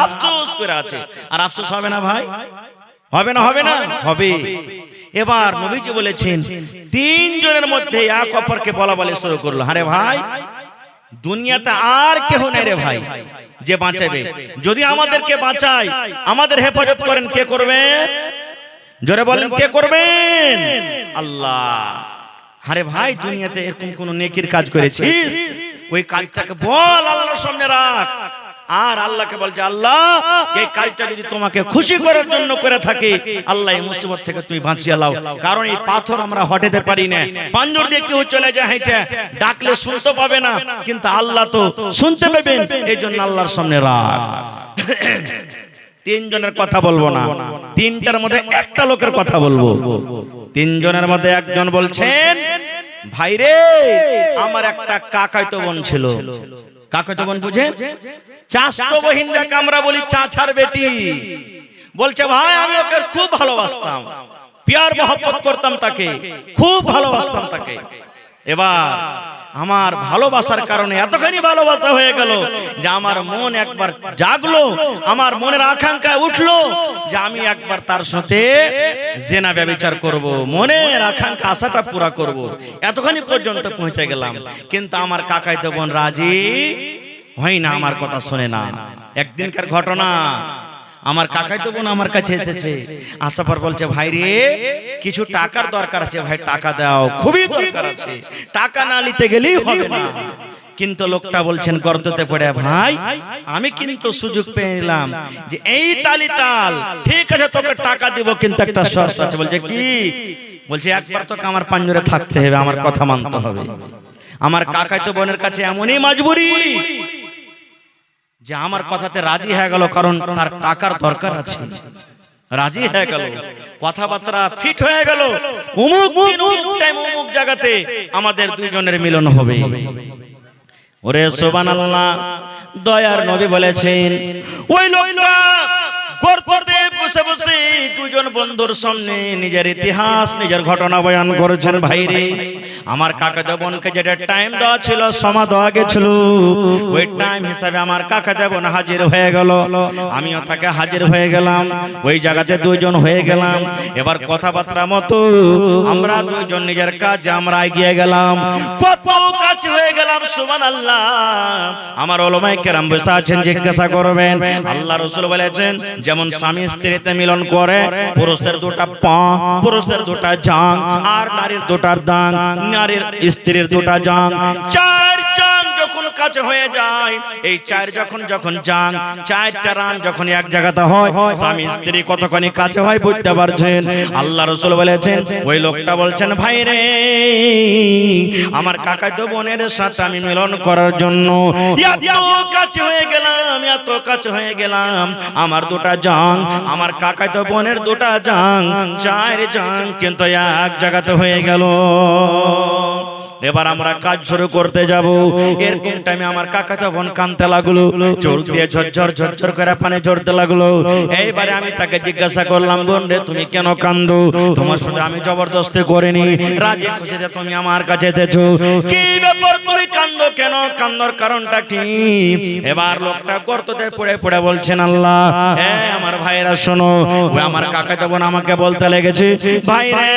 আফসোস করে আছে। আর আফসোস হবে না ভাই? হবে না? হবে না? হবে। এবার নবীজি বলেছেন, তিনজনের মধ্যে এক অপরকে বলা বলে শুরু করলো, আরে ভাই, দুনিয়াতে আর কেউ নেই রে ভাই যে বাঁচাবে। যদি আমাদেরকে বাঁচায়, আমাদের হেফাজত করেন, কে করবেন? জোরে বলেন, কে করবেন? আল্লাহ। আরে ভাই, দুনিয়াতে এরকম কোন নেকির কাজ করেছিস, ওই কাজটাকে বল, আল্লাহর সামনে রাখ, আর আল্লাহকে বলছে, আল্লাহ, এই কাজটা যদি তোমাকে খুশি করার জন্য করে থাকে, আল্লাহ এই মুসিবত থেকে তুমি বাঁচিয়ে লাও। কারণ এই পাথর আমরা হটাতে পারি না, পাঞ্জর দিয়ে কেউ চলে যায় হেঁটে, ডাকলে শুনতে পাবে না, কিন্তু আল্লাহ তো শুনতে পাবেন, এই জন্য আল্লাহর সামনে রাখ। তিনজনের কথা বলবো না, তিনটার মধ্যে একটা লোকের কথা বলবো। তিনজনের মধ্যে একজন বলছেন, ভাইরে, আমার একটা কাকাতো বোন ছিল। কাকাতো বোন বুঝেন? চাচতো বহিন যাকে আমরা বলি, চাচার বেটি। বলছে, ভাই, আমি ওকে খুব ভালোবাসতাম, প্যার মহব্বত করতাম, তাকে খুব ভালোবাসতাম তাকে। এবার আমার ভালোবাসার কারণে এতখানি ভালোবাসা হয়ে গেল যে আমার মন একবার জাগলো, আমার মনের আকাঙ্ক্ষা উঠলো যে আমি একবার তার সাথে জিনা ব্যভিচার করব, মনের আকাঙ্ক্ষা আশাটা পুরা করব। এতখানি পর্যন্ত পৌঁছে গেলাম, কিন্তু আমার কাকাইতো বোন রাজি হয় না, আমার কথা শুনে না। একদিনকার ঘটনা, আমার কাকাইতো বোন আমার কাছে এসেছে, আসার পর বলছে, ভাই রে, কিছু টাকার দরকার আছে, ভাই টাকা দাও, খুবই দরকার আছে, টাকা না নিতে গেলেই হবে না। কিন্তু লোকটা বলছেন গর্ততে পড়ে, ভাই, আমি কিন্তু সুযোগ পেয়ে নিলাম যে এই তালি তাল, ঠিক আছে, তোকে টাকা দিব, কিন্তু একটা শর্ত আছে। বলছে, কি? বলছে, একবার তোকে আমার পাঞ্জরে থাকতে হবে, আমার কথা মানতে হবে। আমার কাকাইতো বোনের কাছে এমনই মজবুরি যে আমার কথাতে রাজি হয়ে গেল, কারণ তার টাকার দরকার আছে, রাজি হয়ে গেল, কথাবার্তা ফিট হয়ে গেল, অমুক দিন অমুক টাইম অমুক জায়গাতে আমাদের দুইজনের মিলন হবে। ওরে সুবহানাল্লাহ, দয়ার নবী বলেছেন, ওই লোকটা গর্তে বসে বসে দুজন বন্ধুর সামনে নিজের ইতিহাস, নিজের ঘটনা বয়ান করেছেন। ভাইরে, আমার কাকাতো বোনকে যেটা টাইম দেওয়া ছিল, সময় দেওয়া গেছিল, ওই টাইম হিসাবে আমার কাকাতো বোন হাজির হয়ে গেল, আমিও তাকে হাজির হয়ে গেলাম, ওই জায়গাতে দুইজন হয়ে গেলাম। এবার কথাবার্তা মতো আমরা দুইজন নিজের কাজে আমরা এগিয়ে গেলাম, কত কাছে হয়ে গেলাম। সুবহানাল্লাহ। আমার উলামায়ে কেরাম বসে আছেন, জিজ্ঞাসা করবেন, আল্লাহ রাসূল বলেছেন, যেমন স্বামী স্ত্রীতে মিলন করে, পুরুষের দুটা পা, পুরুষের দুটা জাং, আর নারীর দুটা দাং, নারীর স্ত্রীর দুটা জাং, চার জাং যখন কাছে হয়ে যায়, এই চার যখন জাং, চারটা রান যখন এক জায়গাতে হয়, স্বামী স্ত্রী কতখানি কাছে হয় বুঝতে পারছেন। আল্লাহ রাসূল বলেছেন, ওই লোকটা বলছেন, ভাই রে, আমার কাকাতো বোনের সাথে আমি মিলন করার জন্য এত কাছে হয়ে গেলাম, এত কাছে হয়ে গেলাম, আমার দুটা জাং, আমার কাকাতো বোনের দুটা জাং, চার জাং কিন্তু এক জায়গাতে হয়ে গেল। এবার আমরা কাজ শুরু করতে যাব, এরকম টাইমে আমার কাকাতো বোন কাঁদতে লাগলো, চোখ দিয়ে ঝরঝর ঝরঝর করে পানি ঝরতে লাগলো। এইবারে আমি তাকে জিজ্ঞাসা করলাম, বোন রে, তুমি কেন কান্দো? তোমার সাথে আমি জবরদস্তি করিনি, রাজি খুশিতে তুমি আমার কাছে এসেছো, কি ব্যাপার, তুমি কান্দো কেন, কান্দার কারণটা কি? এবার লোকটা গর্ততে পড়ে পড়ে বলছেন, আল্লাহ, আমার ভাইরা শোনো, ওই আমার কাকাতো বোন আমাকে বলতে লেগেছে, ভাই রে,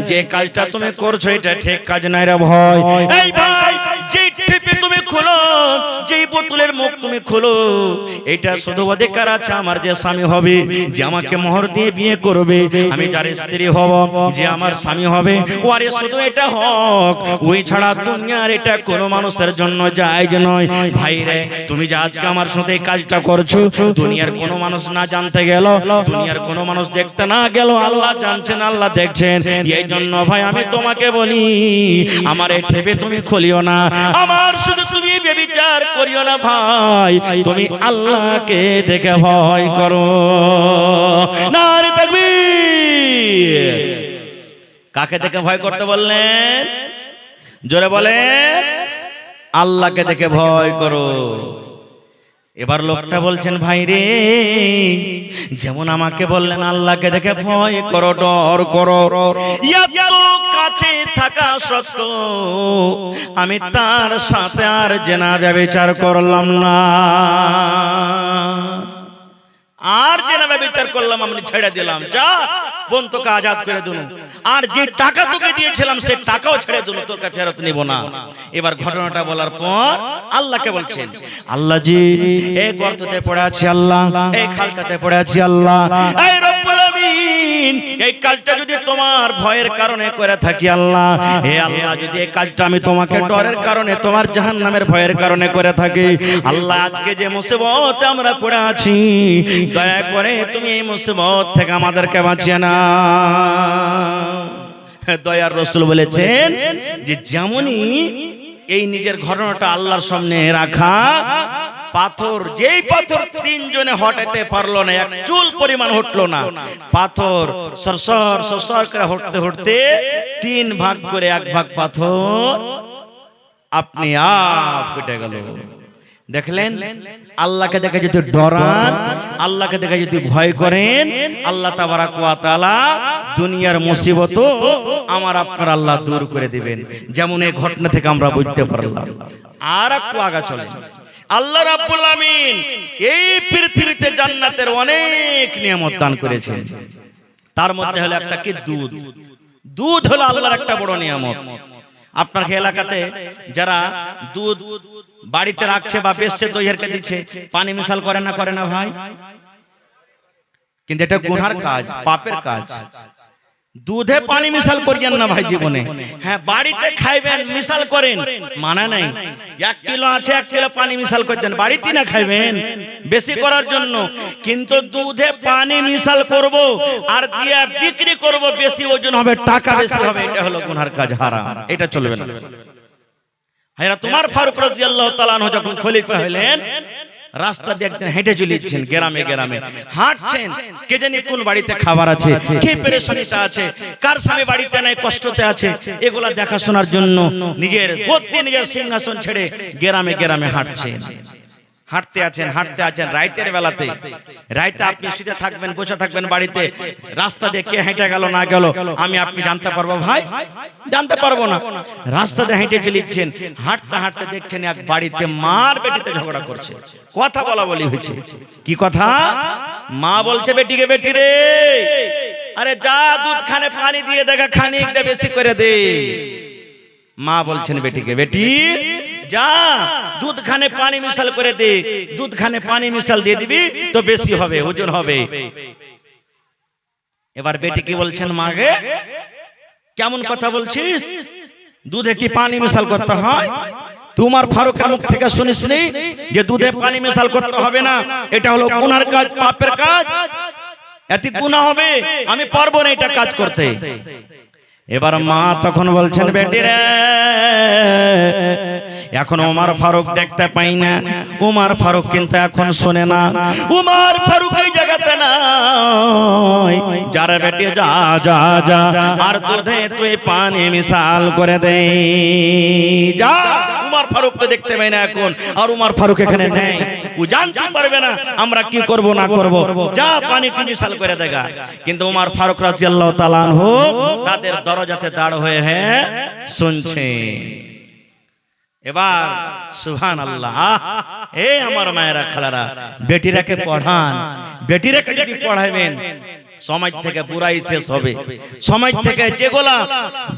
যে কাজটা তুমি করছো এটা ঠিক কাজ নাই রে ভাই। এই ভাই, যে টিপি তুমি খুলো, যেই বোতলের মুখ তুমি খোলো, এটা শুধু অধিকার আছে আমার যে স্বামী হবে, যে আমাকে মোহর দিয়ে বিয়ে করবে, আমি যার স্ত্রী হব, যে আমার স্বামী হবে, ওরে শুধু এটা হক। ওই ছাড়া দুনিয়ার এটা কোনো মানুষের জন্য জায়েজ নয়। ভাই রে, তুমি যে আজকে আমার সাথে এই কাজটা করছো, দুনিয়ার কোনো মানুষ না জানতে গেল, দুনিয়ার কোনো মানুষ দেখতে না গেল, আল্লাহ জানছেন, আল্লাহ দেখছেন। এই জন্য ভাই আমি তোমাকে বলি, আমার এই ঠেবে তুমি খুলিও না, আমার শুধু তুমি ব্যভিচার করিও না ভাই, তুমি আল্লাহকে দেখে ভয় করো। নারে তাকবীর। কাকে দেখে ভয় করতে বললেন? জোরে বলেন, আল্লাহকে দেখে ভয় করো। এবার লোকটা বলছেন, ভাই রে, যেমন আমাকে বললেন আল্লাহকে দেখে ভয় করো, ডর করো, এত কাছে থাকা সত্ত্বেও আমি তার সাথে আর জেনা ব্যভিচার করলাম না, আর জেনা ব্যভিচার করলাম আমি ছেড়ে দিলাম, যা বোন তোকে আজাদ করে দিলাম, আর যে টাকা তোকে দিয়েছিলাম সে টাকাও ছেড়ে দিলাম, তোকে ফেরত নিব না। এবার ঘটনাটা বলার পর আল্লাহকে বলছেন, আল্লাহ জি, এই গর্ততে পড়ে আছি আল্লাহ, এই খালটাতে পড়ে আছি আল্লাহ, এই রব্বুল আমিন, এই কাজটা যদি তোমার ভয়ের কারণে করে থাকি আল্লাহ, হে আল্লাহ, যদি এই কাজটা আমি তোমাকে ডরের কারণে, তোমার জাহান্নামের ভয়ের কারণে করে থাকি, আল্লাহ আজকে যে মুসিবতে আমরা পড়ে আছি, দয়া করে তুমি এই মুসিবত থেকে আমাদেরকে বাঁচিয়ে না। দয়ার রাসূল বলেছেন যে যেমনই এই নিজের ঘটনাটা আল্লাহর সামনে রাখা, পাথর, যেই পাথর তিনজনে হটাতে পারলো না, এক চুল পরিমাণ হটলো না, পাথর সরসর সরসর করে হটতে হটতে তিন ভাগ করে এক ভাগ পাথর আপনি আপ ফেটে গেল। দেখলেন, আল্লাহকে দেখে যদি ডরান, আল্লাহকে দেখে যদি ভয় করেন, আল্লাহ তাবারাক ওয়া তাআলা দুনিয়ার মুসিবত আমার আপনার আল্লাহ দূর করে দিবেন। যেমন এই ঘটনা থেকে আমরা বুঝতে পারলাম। আর একটু আগা চলে, আল্লাহ রাব্বুল আমিন এই পৃথিবীতে জান্নাতের অনেক নিয়ামত দান করেছেন, তার মধ্যে হলো একটা কি, দুধ। দুধ হলো আল্লাহর একটা বড় নিয়ামত। আপনার এলাকাতে যারা দুধ বাড়িতে রাখছে বা বেচছে, দইয়েরকে দিচ্ছে, পানি মিশাল করে না ভাই? কিন্তু এটা গুনার কাজ, পাপের কাজ। দুধে পানি মিশাল করিয়েন না ভাই জীবনে। হ্যাঁ, বাড়িতে খাইবেন মিশাল করেন, মানা নাই। 1 কিলো আছে, 1 কিলো পানি মিশাল করে দেন, বাড়িতে না খাইবেন বেশি করার জন্য। কিন্তু দুধে পানি মিশাল করব আর দিয়া বিক্রি করব, বেশি ওজন হবে, টাকা বেশি হবে, এটা হলো গুনার কাজ, হারাম, এটা চলবে না। হায়রা তোমার ফারুক রাদিয়াল্লাহু তাআলা আনহু যখন খলিফা হলেন, রাস্তা দিয়ে একদিন হেঁটে চলেছেন, গ্রামে গ্রামে হাঁটছেন, কে জানি কোন বাড়িতে খাবার আছে, কে পেরেশানিতে আছে, কার স্বামী বাড়িতে নাই, কষ্টতে আছে, এগুলা দেখাশোনার জন্য নিজের গদ্দি, নিজের সিংহাসন ছেড়ে গ্রামে গ্রামে হাঁটছেন। হাঁটতে আছেন রাইতের বেলাতে। রাইতে আপনি শুতে থাকবেন, বসে থাকবেন বাড়িতে, রাস্তা দিয়ে কে হেঁটে গেল না গেল আমি আপনি জানতে পারবো ভাই? জানতে পারবো না। রাস্তা দিয়ে হেঁটে চলেছেন, হাঁটতে হাঁটতে দেখছেন এক বাড়িতে মার বেটিতে ঝগড়া করছে, কথা বলা বলি হয়েছে। কি কথা? মা বলছে বেটিকে, বেটি রে, আরে যা দুধ খানে পানি দিয়ে দেখা, খানিক দে, বেশি করে দে। মা বলছেন বেটিকে, বেটি যা দুধ খানে পানি মিশাল করে দে, দুধ খানে পানি মিশাল দিয়ে দিবি তো বেশি হবে, ওজন হবে। এবার বেটি কি বলছেন, মাগে কেমন কথা বলছিস, দুধে কি পানি মিশাল করতে হয়? তোমার ফারুকের মুখ থেকে শুনিসনি যে দুধে পানি মিশাল করতে হবে না, এটা হলো গুনার কাজ, পাপের কাজ, এতে গুনাহ হবে, আমি পারবো না এটা কাজ করতে। এবার মা তখন বলছেন, বেটি রে, এখন ওমর ফারুক দেখতে পাই না, ওমর ফারুক কিন্তু এখন শোনে না, ওমর ফারুক এই জায়গাতে নাই, যারা বেটি যা যা যা আর দুধে তুই পানি মিশাল করে দে, যা। ওমর ফারুক তো দেখতে পাই না এখন, আর ওমর ফারুক এখানে নেই, ও জানতে পারবে না আমরা কি করব না করব, যা পানি তুই মিশাল করে দেগা। কিন্তু ওমর ফারুক রাদিয়াল্লাহু তাআলা আনহু তাদের দরজাতে দাঁড় হয়ে শুনছে। এবার সুবহানাল্লাহ, এই আমার মায়েরা খালারা, বেটিরাকে পড়ান, বেটিরাকে যদি পড়াইবেন সমাজ থেকে পুরাই শেষ হবে। সমাজ থেকে যেগুলা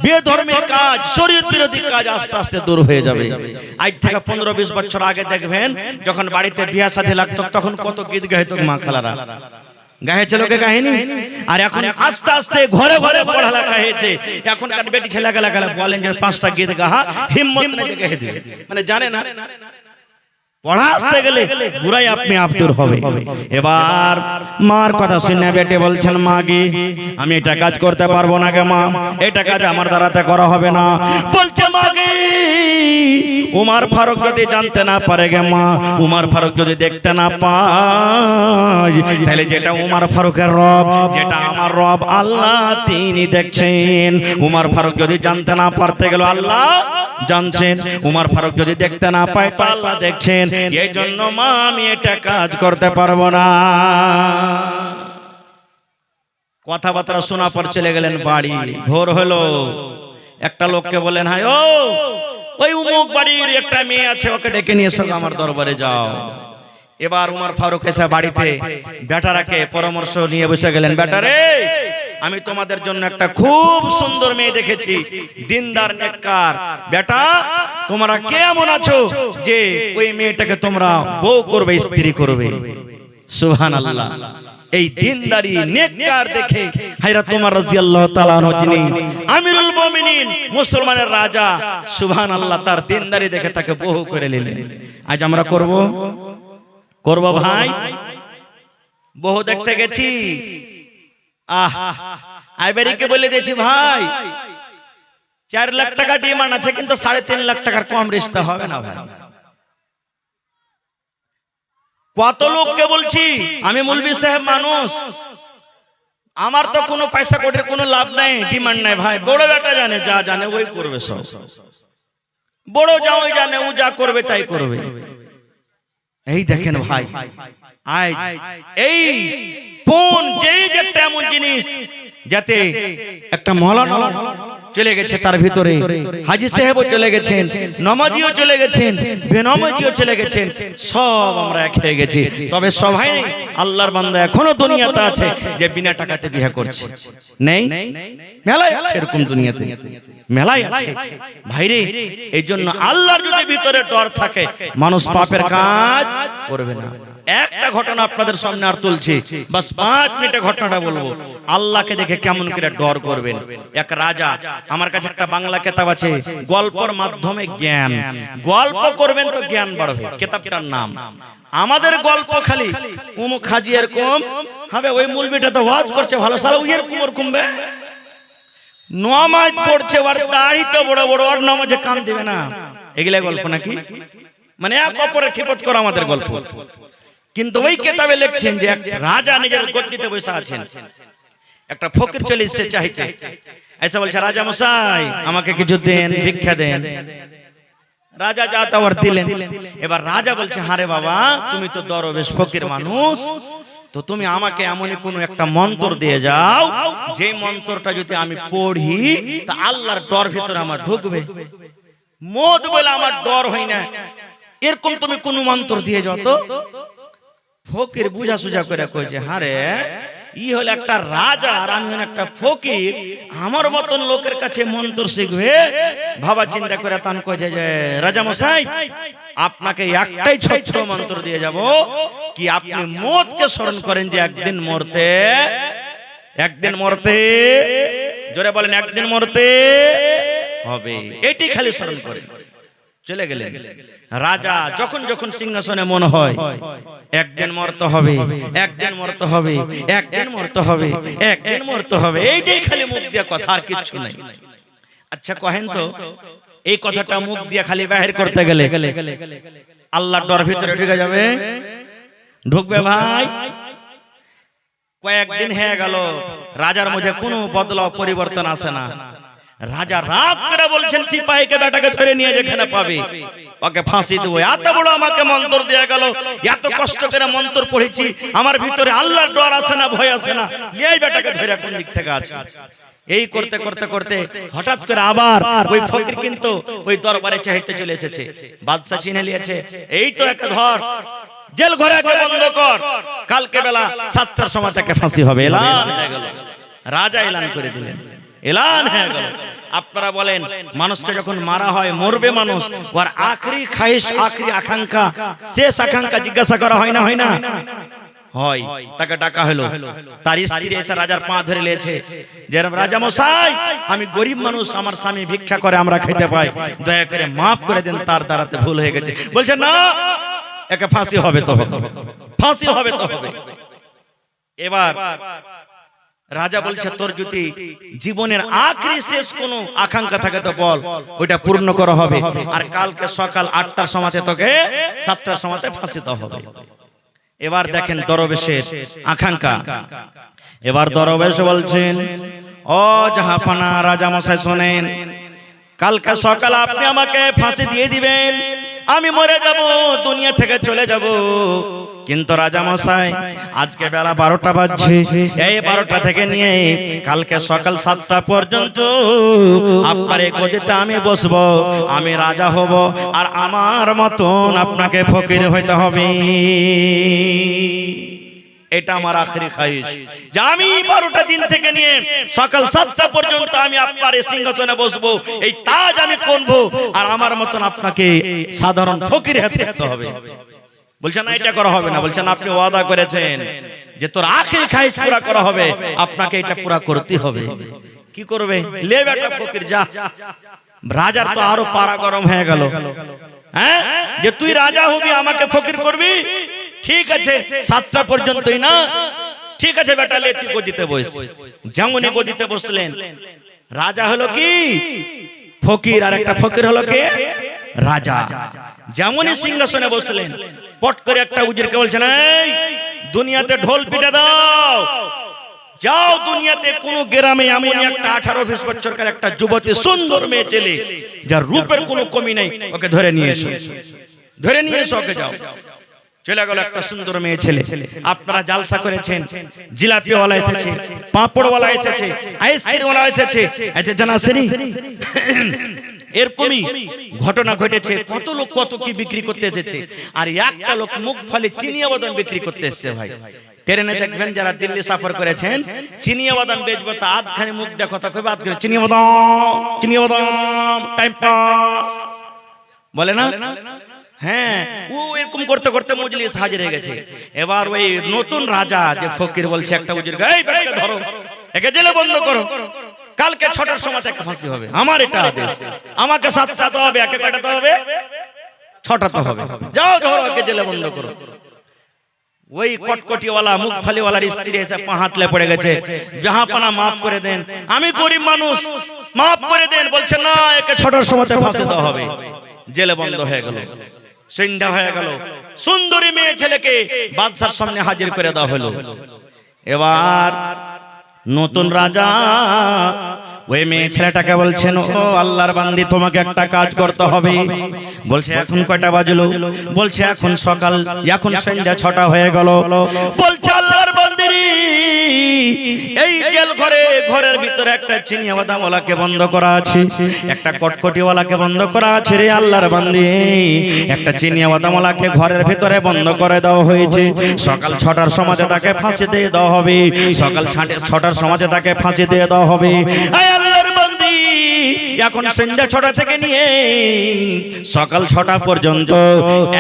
বেধর্মীর কাজ, শরীয়ত বিরোধী কাজ আস্তে আস্তে দূর হয়ে যাবে। আজ থেকে 15-20 বছর আগে দেখবেন যখন বাড়িতে বিয়া শাদী লাগতো তখন কত গীত গাইতো মা খালারা, গাইছে লোকে কাহিনী। আর এখন আস্তে আস্তে ঘরে ঘরে পড়ালেখা হয়েছে। এখনকার বেটি ছেলে গেলা বলেন যে 5টা গীত গাহা হিম্মত নেই গাইতে দিবে, মানে জানে না পড়া আসতে গেলে বুড়াই আপনি আপ দূর হবে। এবার মার কথা শুনে বেটে বলছেন মা গে আমি এটা কাজ করতে পারবো না গে মা, এটা কাজ আমার দ্বারাতে করা হবে না। বলছে মা গে উমর ফারুক যদি জানতে না পারে গে মা, উমর ফারুক যদি দেখতে না পায় তাহলে যেটা উমর ফারুকের রব, যেটা আমার রব আল্লাহ তিনি দেখছেন। উমর ফারুক যদি জানতে না পারতে গেল আল্লাহ জানছেন, উমর ফারুক যদি দেখতে না পায় তো আল্লাহ দেখছেন। এই জন্য মা আমি এটা কাজ করতে পারবো না। কথাবার্তা শোনা পর চলে গেলেন বাড়ি। ভোর হলো, একটা লোককে বলেন হাই ও ওই উমুক বাড়ির একটা মেয়ে আছে, ওকে ডেকে নিয়ে এসো আমার দরবারে যাও। এবার উমর ফারুক এসে বাড়িতে বেটারাকে পরামর্শ নিয়ে বসে গেলেন, বেটারে আমি তোমাদের জন্য একটা খুব সুন্দর মেয়ে দেখেছি, দিনদার নেককার। বেটা তোমরা কেমন আছো যে ওই মেয়েটাকে তোমরা বউ করবে, স্ত্রী করবে? সুবহানাল্লাহ। এই দিনদারি নেককার দেখে হযরত ওমর রাদিয়াল্লাহু তাআলা আনহু যিনি আমিরুল মুমিনিন মুসলমানের রাজা, সুবহানাল্লাহ, তার দিনদারি দেখে তাকে বউ করে নিলেন। আজ আমরা করব ভাই, বউ দেখতে গেছি, আইবারিকে বলে দিয়েছি ভাই 4 লাখ টাকা ডিমান্ড আছে, কিন্তু 3.5 লাখ টাকার কম রিশতা হবে না ভাই। কত লোককে বলছি আমি মৌলভী সাহেব মানুষ, আমার তো কোনো পয়সা কোটির কোনো লাভ নাই, ডিমান্ড নাই ভাই। বড় বেটা জানে, যা জানে ওই করবে, সব বড় যা ওই জানে, ও যা করবে তাই করবে। এই দেখেন ভাই আজ এই কোন যেটা এমন জিনিস যাতে একটা মওলানা চলে গেছে, তার ভিতরে হাজী সাহেবও চলে গেছেন, নামাজিও চলে গেছেন, বেনামাজিও চলে গেছেন, সব আমরা এক হয়ে গেছি। তবে সবাই নেই, আল্লাহর বান্দা এখনো দুনিয়াতে আছে যে বিনা টাকাতে বিয়ে করছে। নেই? মেলায় আছে এরকম, দুনিয়াতে মেলায় আছে ভাইরে। এই জন্য আল্লাহর যদি ভিতরে ডর থাকে মানুষ পাপের কাজ করবে না। একটা ঘটনা আপনাদের সামনে আর তুলছি, বাস 5 মিনিটে ঘটনাটা বলবো। আল্লাহকে দেখে কেমন করে ডর করবেন। এক রাজা, আমার কাছে একটা বাংলা কিতাব আছে, গল্পের মাধ্যমে জ্ঞান। গল্প করবেন তো জ্ঞান বাড়বে, কিতাবটার নাম। আমাদের গল্প খালি উমুক হাজি এরকম হবে, ওই মৌলবীটা তো ওয়াজ করছে ভালো, সারা এরকম ওরকম বে নামাজ পড়ছে, ওর দাড়ি তো বড় বড়, ওর নামাজে কাম দিবে না। এগুলা গল্প নাকি? মানে এক অপরের খিপত করা আমাদের গল্প। কিন্তু ওই কিতাবে লিখছেন যে এক রাজা নিজের গদ্দিতে বসে আছেন, একটা ফকির চলে এসেছে চাইতে। আচ্ছা বলছে, রাজা মশাই আমাকে কিছু দেন, ভিক্ষা দেন। রাজা যা তাওয়ার দিলেন। এবার রাজা বলছে, হারে বাবা তুমি তো দরবেশ ফকির মানুষ, তো তুমি আমাকে এমনই কোন একটা মন্ত্র দিয়ে যাও, যে মন্ত্রটা যদি আমি পড়ি তা আল্লাহর ডর ভিতরে আমার ঢুকবে। মদ বলে আমার ডর হয় না, এরকম তুমি কোন মন্ত্র দিয়ে যাও তো। ফকির বুঝা সুঝা করে কইছে, হারে ই হলো একটা রাজা আর আমি হলো একটা ফকির, আমার মতন লোকের কাছে মন্ত্র শিখবে? ভাবা চিন্তা করে তান কইছে যে, রাজা মশাই আপনাকে একটাই ছোট্ট মন্ত্র দিয়ে যাব, কি আপনি মদকে স্মরণ করেন যে একদিন মরতে, জোরে বলেন একদিন মরতে হবে, এটি খালি স্মরণ করেন। চলে গেলেন। রাজা যখন যখন সিংহাসনে মনে হয় একদিন মরতে হবে, একদিন মরতে হবে, একদিন মরতে হবে, একদিন মরতে হবে, এইটাই খালি মুখ দিয়ে কথা, আর কিচ্ছু নাই। আচ্ছা কহেন তো, এই কথাটা মুখ দিয়ে খালি বাহির করতে গেলে আল্লাহর ডর ভিতরে ঢুকে যাবে? ঢুকবে ভাই? কয়েকদিন হয়ে গেল, রাজার মধ্যে কোনো বদলাও পরিবর্তন আসে না। রাজা রাগ করে বলছেন সিপাহীকে, বেটাকে ধরে নিয়ে যেখানে পাবে ওকে ফাঁসি দেবো। এত বড় আমাকে মন্ত্র দেয়া গেল, এত কষ্ট করে মন্ত্র পড়েছি, আমার ভিতরে আল্লাহর ডর আছে না, ভয় আছে না, এই বেটাকে ধরে কোন দিক থেকে আছে। এই করতে করতে করতে হঠাৎ করে আবার ওই ফকির কিন্তু ওই দরবারে চাইতে চলে এসেছে। বাদশা চিনে নিয়েছে, এই তো একটা ধর জেল ঘরে বন্ধ কর, কালকে বেলা 7টার সময় থেকে ফাঁসি হবে। এলান হয়ে গেল, রাজা এলান করে দিলেন, এলান হয়ে গেল। আপনারা বলেন মানুষকে যখন মারা হয়, মরবে মানুষ, ওর আখরি খায়েশ, আখরি আকাঙ্ক্ষা, শেষ আকাঙ্ক্ষা জিজ্ঞাসা করা হয় না, হয় না? হয়। তাকে ডাকা হলো, তার স্ত্রী এসে রাজার পা ধরে নিয়েছে, যে রাজা মশাই, আমি গরিব মানুষ, আমার স্বামী ভিক্ষা করে, আমরা খেতে পাই, দয়া করে মাফ করে দেন, তার দ্বারাতে ভুল হয়ে গেছে। বলছে না, একে ফাঁসি হবে তো হবে, ফাঁসি হবে তো হবে। এবার রাজা বলছে, তোর যদি জীবনের আখরি শেষ কোনো আকাঙ্ক্ষা থাকে তো বল, ওইটা পূর্ণ করা হবে, আর কালকে সকাল 8টার সময় তোকে 7টার সময় ফাঁসিতে হবে। এবার দেখেন দরবেশের আকাঙ্ক্ষা। এবার দরবেশ বলছেন, ও জাহাপানা রাজা মশাই শোনেন, কালকে সকাল আপনি আমাকে ফাঁসি দিয়ে দিবেন, আমি মরে যাব, দুনিয়া থেকে চলে যাব। কিন্তু রাজা মশাই, আজকে বেলা 12টা বাজছে, এই 12টা থেকে নিয়ে কালকে সকাল 7টা পর্যন্ত আপনার এই গদিতে আমি বসবো, আমি রাজা হব, আর আমার মতন আপনাকে ফকির হইতে হবে। এটা আমার আখরি খায়েশ, যে আমি 12টা দিন থেকে নিয়ে সকাল 7টা পর্যন্ত আমি আপনার এই সিংহাসনে বসবো, এই তাজ আমি কিনবো, আর আমার মতন আপনাকে সাধারণ ফকির হতে হবে। বলছেন না, এটা করা হবে না। বলছেন আপনি ওয়াদা করেছেন যে তোর আখেরি খায়েশ পুরা করা হবে, আপনাকে এটা পুরা করতে হবে। কি করবে? লে বেটা ফকির যা। রাজার তো আরো পারা গরম হয়ে গেল, হ্যাঁ, যে তুই রাজা হবি, আমাকে ফকির করবি, ঠিক আছে 7টা পর্যন্তই না, ঠিক আছে বেটা, লে তুই গদিতে বস। যেমনই গদিতে বসলেন, রাজা হলো কি ফকির, আর একটা ফকির হলো কে? রাজা। যেমনই সিংহাসনে বসলেন, পট করে একটা উজিরকে বলছেন, এই দুনিয়াতে ঢোল পিটে দাও, যাও দুনিয়াতে কোন গ্রামে এমন একটা 18-20 বছরকার একটা যুবতী সুন্দর মেয়ে ছেলে, যার রূপের কোনো কমি নেই, ওকে ধরে নিয়ে এসো, ধরে নিয়ে এসো, ওকে যাও। চলে গেল একটা সুন্দর মেয়ে ছেলে। আপনারা জালসা করেছেন, জিলাপি ওয়ালা এসেছে, পাঁপড় ওয়ালা এসেছে, আইসক্রিম ওয়ালা এসেছে, আচ্ছা জানা আসেনি? এরকমই ঘটনা ঘটেছে, কত লোক কত কি বিক্রি করতে এসেছে, আর একটা লোক মুখ ফালি চিনিয়া বাদাম বিক্রি করতে এসেছে। ভাই ট্রেনে দেখবেন যারা দিল্লি সফর করেছেন, চিনিয়া বাদাম বেচবো, তা আধখানি মুখ দেখো, তা কইবে আধখানি চিনিয়া বাদাম, চিনিয়া বাদাম, টাইম পাস বলে না? হ্যাঁ, ও এরকম করতে করতে মজলিস হাজির হয়ে গেছে। এবার ওই নতুন রাজা যে ফকির বলছে একটা উজির, এই বেটাকে ধরো, একে জেলে বন্ধ করো, কালকে 6টার সময় থেকে ফাঁসি হবে, আমার এটা আদেশ, আমাকে 7টা হবে, একে কাটাতে হবে, 6টা হবে, যাও ধরো, একে জেলে বন্ধ করো। ওই কটকটিওয়ালা মুখ ফালিওয়ালার স্ত্রী এসে পা হাতলে পড়ে গেছে, জাহাপানা মাফ করে দেন, আমি গরিব মানুষ, মাফ করে দেন। বলছে না, একে 6টার সময় ফাঁসি দেওয়া হবে। জেলে বন্ধ হয়ে গেল, সন্ধ্যা হয়ে গেল, সুন্দরী মেয়ে ছেলেকে বাদশার সামনে হাজির করে দেওয়া হলো। এবার নতুন রাজা ওই মেয়ে ছেলেটাকে বলছেন, ও আল্লাহর বান্দি, তোমাকে একটা কাজ করতে হবে। বলছে এখন কয়টা বাজলো? বলছে এখন সকাল, এখন সন্ধ্যা 6টা হয়ে গেল। বলছে আল্লাহর বান্দি, এই জেল ঘরে, ঘরের ভিতরে একটা চিনিয়া বাদামওয়ালাকে বন্ধ করা আছে, একটা কটকটিওয়ালাকে বন্ধ করা আছে রে আল্লাহর বান্দি, একটা চিনিয়া বাদামওয়ালাকে ঘরের ভিতরে বন্ধ করে দেওয়া হয়েছে। সকাল 6টার সময় তাকে ফাঁসি দিয়ে দেওয়া হবে, সকাল 6টার সময় তাকে ফাঁসি দিয়ে দেওয়া হবে। আল্লাহর বান্দি, এখন সন্ধ্যা 6টা থেকে নিয়ে সকাল 6টা পর্যন্ত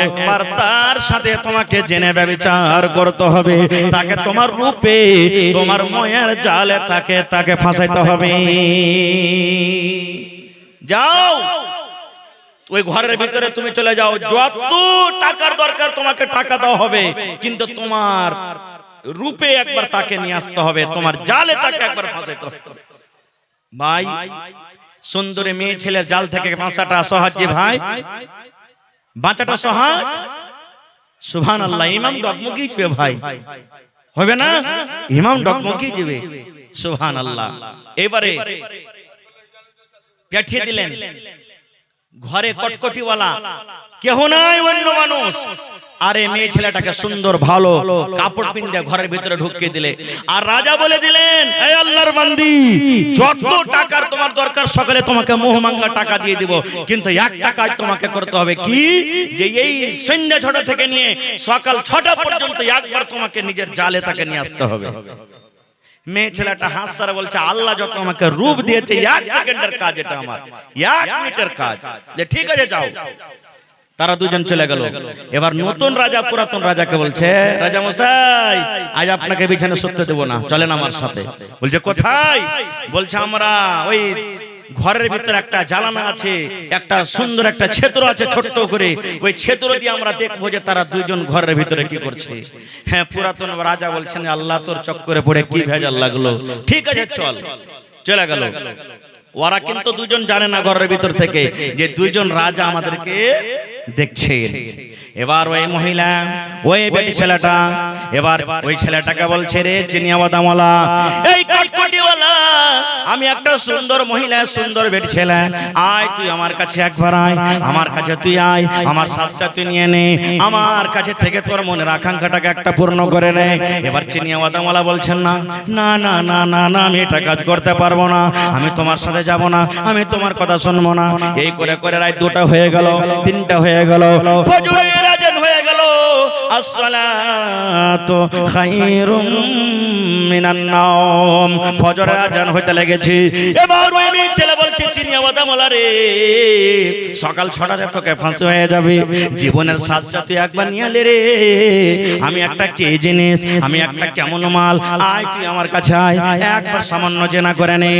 একবার তার সাথে তোমাকে জেনে ব্যভিচার করতে হবে, তাকে তোমার রূপে, তোমার ময়ের জালে তাকে ফাঁসাইতে হবে। যাও ওই ঘরের ভিতরে তুমি চলে যাও, যত টাকার দরকার তোমাকে টাকা দেওয়া হবে, কিন্তু তোমার রূপে একবার তাকে নিয়ে আসতে হবে, তোমার জালে তাকে একবার ফাঁসাইতে হবে। ভাই, সুন্দরী মেয়ে ছেলের জাল থেকে বাঁচাটা সহজ যে ভাই, বাঁচাটা সহজ। সুবহানাল্লাহ, ইমাম ডগমগি যাবে ভাই, হবে না? ইমাম ডগমগি যাবে, সুবহানাল্লাহ। এবারে পাঠিয়ে দিলেন ঘরে কটকটিওয়ালা কেহ নাই, অন্য মানুষ। আরে মেয়ে ছেলেটাকে সুন্দর ভালো কাপড় পিন্দে ঘরের ভিতরে ঢুকিয়ে দিলে, আর রাজা বলে দিলেন, এই আল্লাহর বান্দি, যত টাকার তোমার দরকার সকালে তোমাকে মোহমাঙ্গা টাকা দিয়ে দিব, কিন্তু একটা কাজ তোমাকে করতে হবে, কি যে এই সন্ধ্যা 6টা থেকে নিয়ে সকাল 6টা পর্যন্ত একবার তোমাকে নিজের জালে তাকে নিয়ে আসতে হবে। মেয়ে ছেলেটা হাসছে বলছে, আল্লাহ যত আমাকে রূপ দিয়েছে, 1 সেকেন্ডের কাজ এটা, আমার 1 মিনিটের কাজ। যে ঠিক আছে যাও। তারা দুজন চলে গেল। এবার নতুন রাজা পুরাতন রাজাকে বলছে, রাজা মশাই, আজ আপনাকে বিছানা শুতে দেব না, চলেন আমার সাথে। বলছে কোথায়? বলছে আমরা ওই ঘরের ভিতরে একটা জানালা আছে, একটা সুন্দর একটা ছেত্র আছে ছোট্ট করে, ওই ছেত্র দিয়ে আমরা দেখবো যে তারা দুইজন ঘরের ভিতরে কি করছে। হ্যাঁ, পুরাতন রাজা বলছেন, আল্লাহ তোর চক্করে পড়ে কি ভেজাল লাগলো, ঠিক আছে চল। চলে গেল। ওরা কিন্তু দুজন জানে না ঘরের ভিতর থেকে যে দুইজন রাজা আমাদেরকে দেখছে। এবার ওই মহিলা, ওই বেটি ছেলেটা, এবার ওই ছেলেটাকে বলছে, রে চিনিয়াবাদামওয়ালা, এই কটকটিওয়ালা, আমি একটা সুন্দর মহিলা, সুন্দর বেটি ছেলে, আয় তুই আমার কাছে একবার আয়, আমার কাছে তুই আয়, আমার সাথটা তুই নিয়ে নে, আমার কাছে থেকে তোর মনের আকাঙ্ক্ষাটাকে একটা পূর্ণ করে নে। এবার চিনিয়াবাদামওয়ালা বলছেন, না না না না না না, আমি এটা কাজ করতে পারবো না, আমি তোমার সাথে যাব না, আমি তোমার কথা শুনবো না। এই করে করে রাত 2টা হয়ে গেল, 3টা হয়ে গেল, ফজরের আযান হয়ে গেল, আসসালাতু খায়রুম মিনান নাওম, ফজরের আযান হইতে লেগেছে। এবার ওই মেয়ে ছেলে বলছে, চিনিয়াবাদামওয়ালা রে, সকাল 6টাতে তোকে ফাঁসি হয়ে যাবে, জীবনের সাজটা তুই একবার নিয়ে আলে রে, আমি একটা কে জিনিস, আমি একটা কেমন মাল, আয় তুই আমার কাছে আয়, একবার সামান্য জেনা করে নে,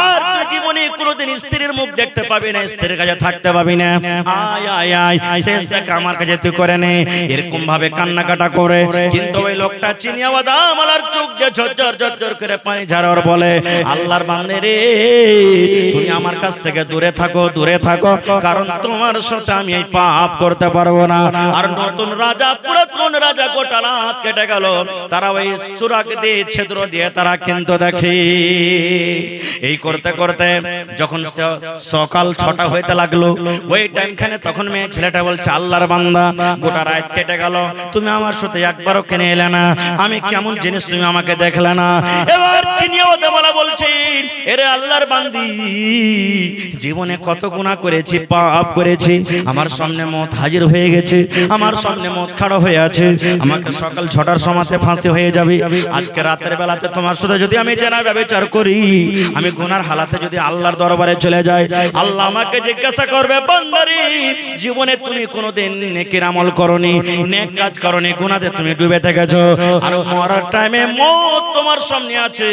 আর তুই জীবনে কোনোদিন স্ত্রীর মুখ দেখতে পাবি না, স্ত্রীর কাছে থাকতে পাবি না, আয় আয় আয়, শেষ দেখা আমার কাছে তুই করে নে। এরকম ভাবে কান্নাকাটা করে, কিন্তু ওই লোকটা চিনিয়াবাদামওয়ালার চোখ যে ঝরঝর ঝরঝর করে পানি ঝাড়র বলে, আল্লাহর বান্দে রে, তুমি আমার কাছ থেকে দূরে থাকো, দূরে থাকো, কারণ তোমার সাথে আমি এই পাপ করতে পারবো না। আর নতুন রাজা পুরাতন রাজা গোটা রাত কেটে গেল, তারা ওই সুরাক দিয়ে ছিদ্র দিয়ে তারা কিন্তু দেখে। এই করতে করতে যখন সকাল 6টা হইতে লাগলো, ওই টাইমখানে তখন মেয়ে ছেলেটা বলছে, আল্লাহর বান্দা, গোটা রাত কেটে গেল, তুমি আমার সাথে একবারও কেনে এলে না, আমি কেমন জিনিস তুমি আমাকে দেখলে না। এবার চিনিয়াবাদামওয়ালা বলছে, এরে আল্লাহর বান্দি, জীবনে কত গুনাহ করেছি, পাপ করেছি, আমার সামনে মত হাজির হয়ে গেছে, আমার সামনে মত খাড়া হয়ে আছে, আমাকে সকাল 6টার সময়তে ফাঁসি হয়ে যাবে। আজকে রাতের বেলাতে তোমার সাথে যদি আমি জেনা ব্যভিচার করি, আমি গুনার হালাতে যদি আল্লাহর দরবারে চলে যাই, আল্লাহ আমাকে জিজ্ঞাসা করবে, বান্দারে, জীবনে তুমি কোনোদিন নেকির আমল করনি, নেক কাজ করনি, গুনাতে তুমি ডুবে থেকেছো, আর মরার টাইমে মত তোমার সামনে আছে,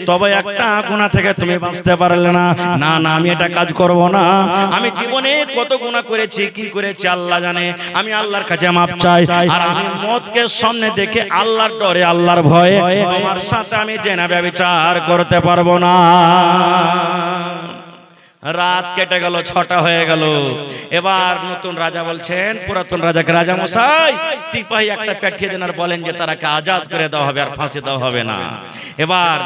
তবে একটা গুনাহ থেকে তুমি বাঁচতে পারলে না। না না, আমি এটা কাজ করব না, আমি জীবনে কত গুনাহ করেছি, কি করেছি আল্লাহ জানে, আমি আল্লাহর কাছে মাপ চাই, আর আমি মতকে সামনে দেখে আল্লাহর ডরে, আল্লাহর ভয়ে তোমার সাথে আমি জেনা ব্যভিচার করতে পারবো না। রাত কেটে গেল, 6টা হয়ে গেল। এবার নতুন রাজা বলছেন পুরাতন রাজাকে, রাজা মশাই, সিপাহী একটা পাঠিয়ে দেন আর বলেন যে তারাকে আজাদ করে দেওয়া হবে, আর ফাঁসি দেওয়া হবে না। এবার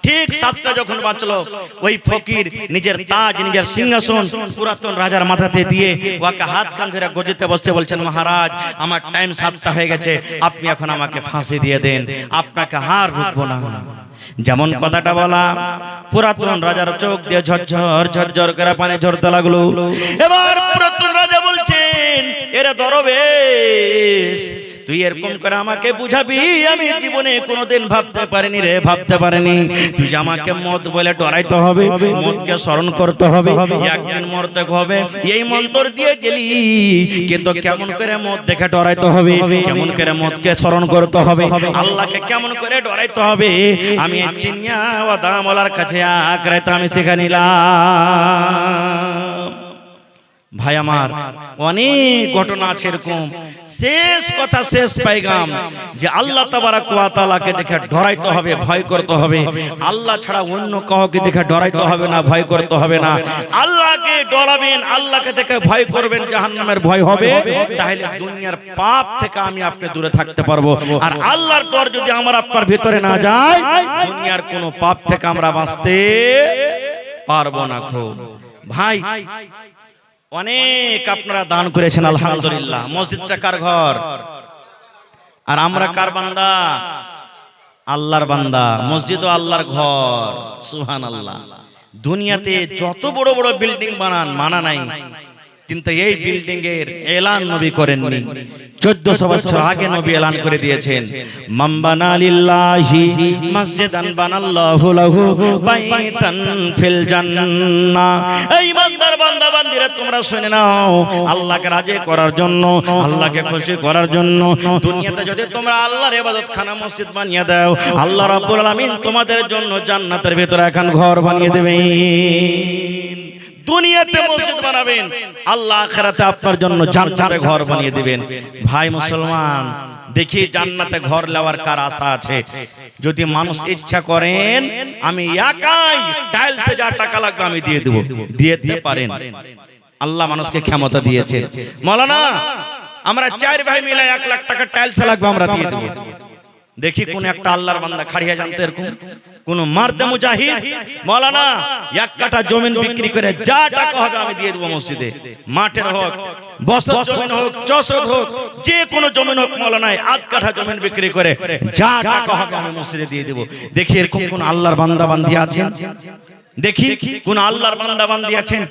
ঠিক 7টা যখন বাঁচলো, ওই ফকির নিজের তাজ, নিজের সিংহাসন পুরাতন রাজার মাথাতে দিয়ে ওকে হাত কান ধরে গদিতে বসে বলছেন, মহারাজ, আমার টাইম 7টা হয়ে গেছে, আপনি এখন আমাকে ফাঁসি দিয়ে দেন, আপনাকে হার রুখবো না। যেমন কথাটা বলা, পুরাতন রাজার চোখ দিয়ে ঝরঝর ঝরঝর করে পানি ঝরতে লাগলো। এবার পুরাতন রাজা বলছেন, এরা দরবেশ, তুই এরকম করে আমাকে বুঝাবি, আমি জীবনে কোনোদিন ভাবতে পারিনি রে, ভাবতে পারিনি। তুই যে আমাকে মত বলে ডরাইতে হবে, মতকে স্মরণ করতে হবে, একদিন মরতে হবে, এই মন্ত্র দিয়ে গেলি, কিন্তু কেমন করে মত দেখে ডরাইতে হবে, কেমন করে মতকে স্মরণ করতে হবে, আল্লাহকে কেমন করে ডরাইতে হবে, আমি চিনিয়াবাদামওয়ালার কাছে আঁকড়াইতে আমি শিখে নিলাম। ভাই আমার, অনেক ঘটনা আছে এরকম। শেষ কথা, শেষ পাইগাম, যে আল্লাহ তাবারাক ওয়া তাআলাকে দেখে ডরাইতে হবে, ভয় করতে হবে, আল্লাহ ছাড়া অন্য কাউকে দেখে ডরাইতে হবে না, ভয় করতে হবে না। আল্লাহকে ডরাবেন, আল্লাহকে দেখে ভয় করবেন, জাহান্নামের ভয় হবে, তাহলে দুনিয়ার পাপ থেকে আমি আপনি দূরে থাকতে পারবো। আর আল্লাহর ডর যদি আমার আপনার ভিতরে না যায়, দুনিয়ার কোনো পাপ থেকে আমরা বাঁচতে পারবো না। ভাই, অনেক আপনারা দান করেছেন আলহামদুলিল্লাহ। মসজিদটা কার ঘর? আর আমরা কার বান্দা? আল্লাহর বান্দা। মসজিদও আল্লাহর ঘর। সুবহানাল্লাহ। দুনিয়াতে যত বড় বড় বিল্ডিং বানান, মানা নাই, কিন্তু এই বিল্ডিং এর এলান নবী করেননি। 1400 বছর আগে নবী এলান করে দিয়েছেন, মান বানা লিল্লাহি মসজিদান বানাল্লাহু লাহু বাইতান ফিল জান্নাহ। এই ইমানদার বান্দা বান্দীরা তোমরা শুনে নাও, আল্লাহকে রাজি করার জন্য, আল্লাহকে খুশি করার জন্য দুনিয়াতে যদি তোমরা আল্লাহর ইবাদতখানা মসজিদ বানিয়ে দাও, আল্লাহ রাব্বুল আলামিন তোমাদের জন্য জান্নাতের ভিতরে এখন ঘর বানিয়ে দেবেন। দুনিয়াতে মসজিদ বানাবেন, আল্লাহ আখিরাতে আপনার জন্য জান্নাতে ঘর বানিয়ে দিবেন। ভাই মুসলমান, দেখি জান্নাতে ঘর নেওয়ার কার আশা আছে? যদি মানুষ ইচ্ছা করেন, আমি একাই টাইলসে যা টাকা লাগবে আমি দিয়ে দেব, দিয়ে দিতে পারেন। আল্লাহ মানুষকে ক্ষমতা দিয়েছে। মাওলানা আমরা 4 ভাই মিলে 1 লাখ টাকা টাইলসে লাগবে, আমরা দিয়ে দেব। দেখি কোন একটা আল্লাহর বান্দা খাড়িয়া জানতে এরকম কোন মার্দে মুজাহিদ, মাওলানা 1 কাঠা জমি বিক্রি করে যা টাকা হবে আমি দিয়ে দেব মসজিদে। মাঠের হোক, বছর জমি হোক, চষক হোক, যে কোনো জমি হোক, মাওলানা 1 কাঠা জমি বিক্রি করে যা টাকা হবে আমি মসজিদে দিয়ে দেব। দেখি এরকম কোন আল্লাহর বান্দা বান্দি আছেন? দেখি কোন আল্লাহর বান্দা বান্দি আছেন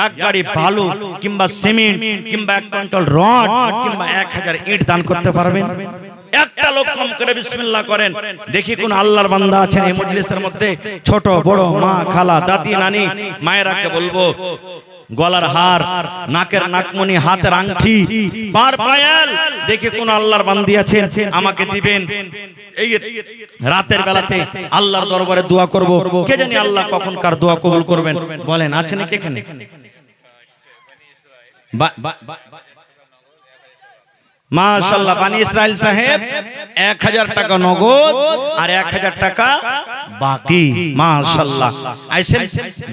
1 গাড়ি বালু কিংবা সিমেন্ট কিংবা 1 কুইন্টাল রড কিংবা 1000 ইট দান করতে পারবেন? একটা লোক কম করে বিসমিল্লাহ করেন। দেখি কোন আল্লাহর বান্দা আছেন এই মজলিসের মধ্যে? ছোট বড়, মা, খালা, দাদি, নানি, মায়েরাকে বলবো, গলার হার, নাকের নাকমণি, হাতের আংটি, পার পায়াল, দেখি কোন আল্লাহর বান্দি আছেন আমাকে দিবেন। এই রাতের বেলাতে আল্লাহর দরবারে দোয়া করব, কে জানি আল্লাহ কখন কার দোয়া কবুল করবেন। বলেন আছে নাকি এখানে? মাশাআল্লাহ, বানি ইসরাইল সাহেব 1000 টাকা নগদ আর 1000 টাকা বাকি। মাশাআল্লাহ, আইছেন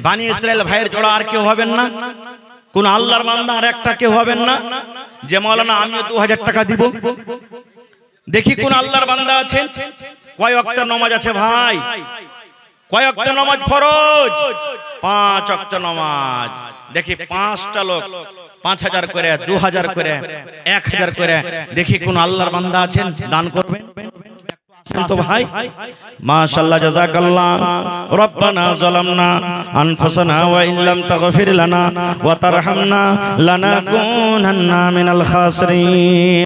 বানি ইসরাইল ভাইয়ের জোড়া আর কেউ হবেন না? কোন আল্লাহর বান্দা আর একটা কেউ হবেন না যে মাওলানা আমিও 2000 টাকা দিব? দেখি কোন আল্লাহর বান্দা আছেন? কয় ওয়াক্ত নামাজ আছে ভাই? কয় ওয়াক্ত নামাজ ফরজ? 5 ওয়াক্ত নামাজ। দেখি 5টা লোক 5000 করে, 2000 করে, 1000 করে, দেখি কোন আল্লাহর বান্দা আছেন দান করবেন তো ভাই। মাশাআল্লাহ, জাযাকাল্লাহ। রব্বানা যালামনা আনফুসানা ওয়া ইল্লাম তাগফির লানা ওয়া তারহামনা লানাকুনান্না মিনাল খাসিরিন।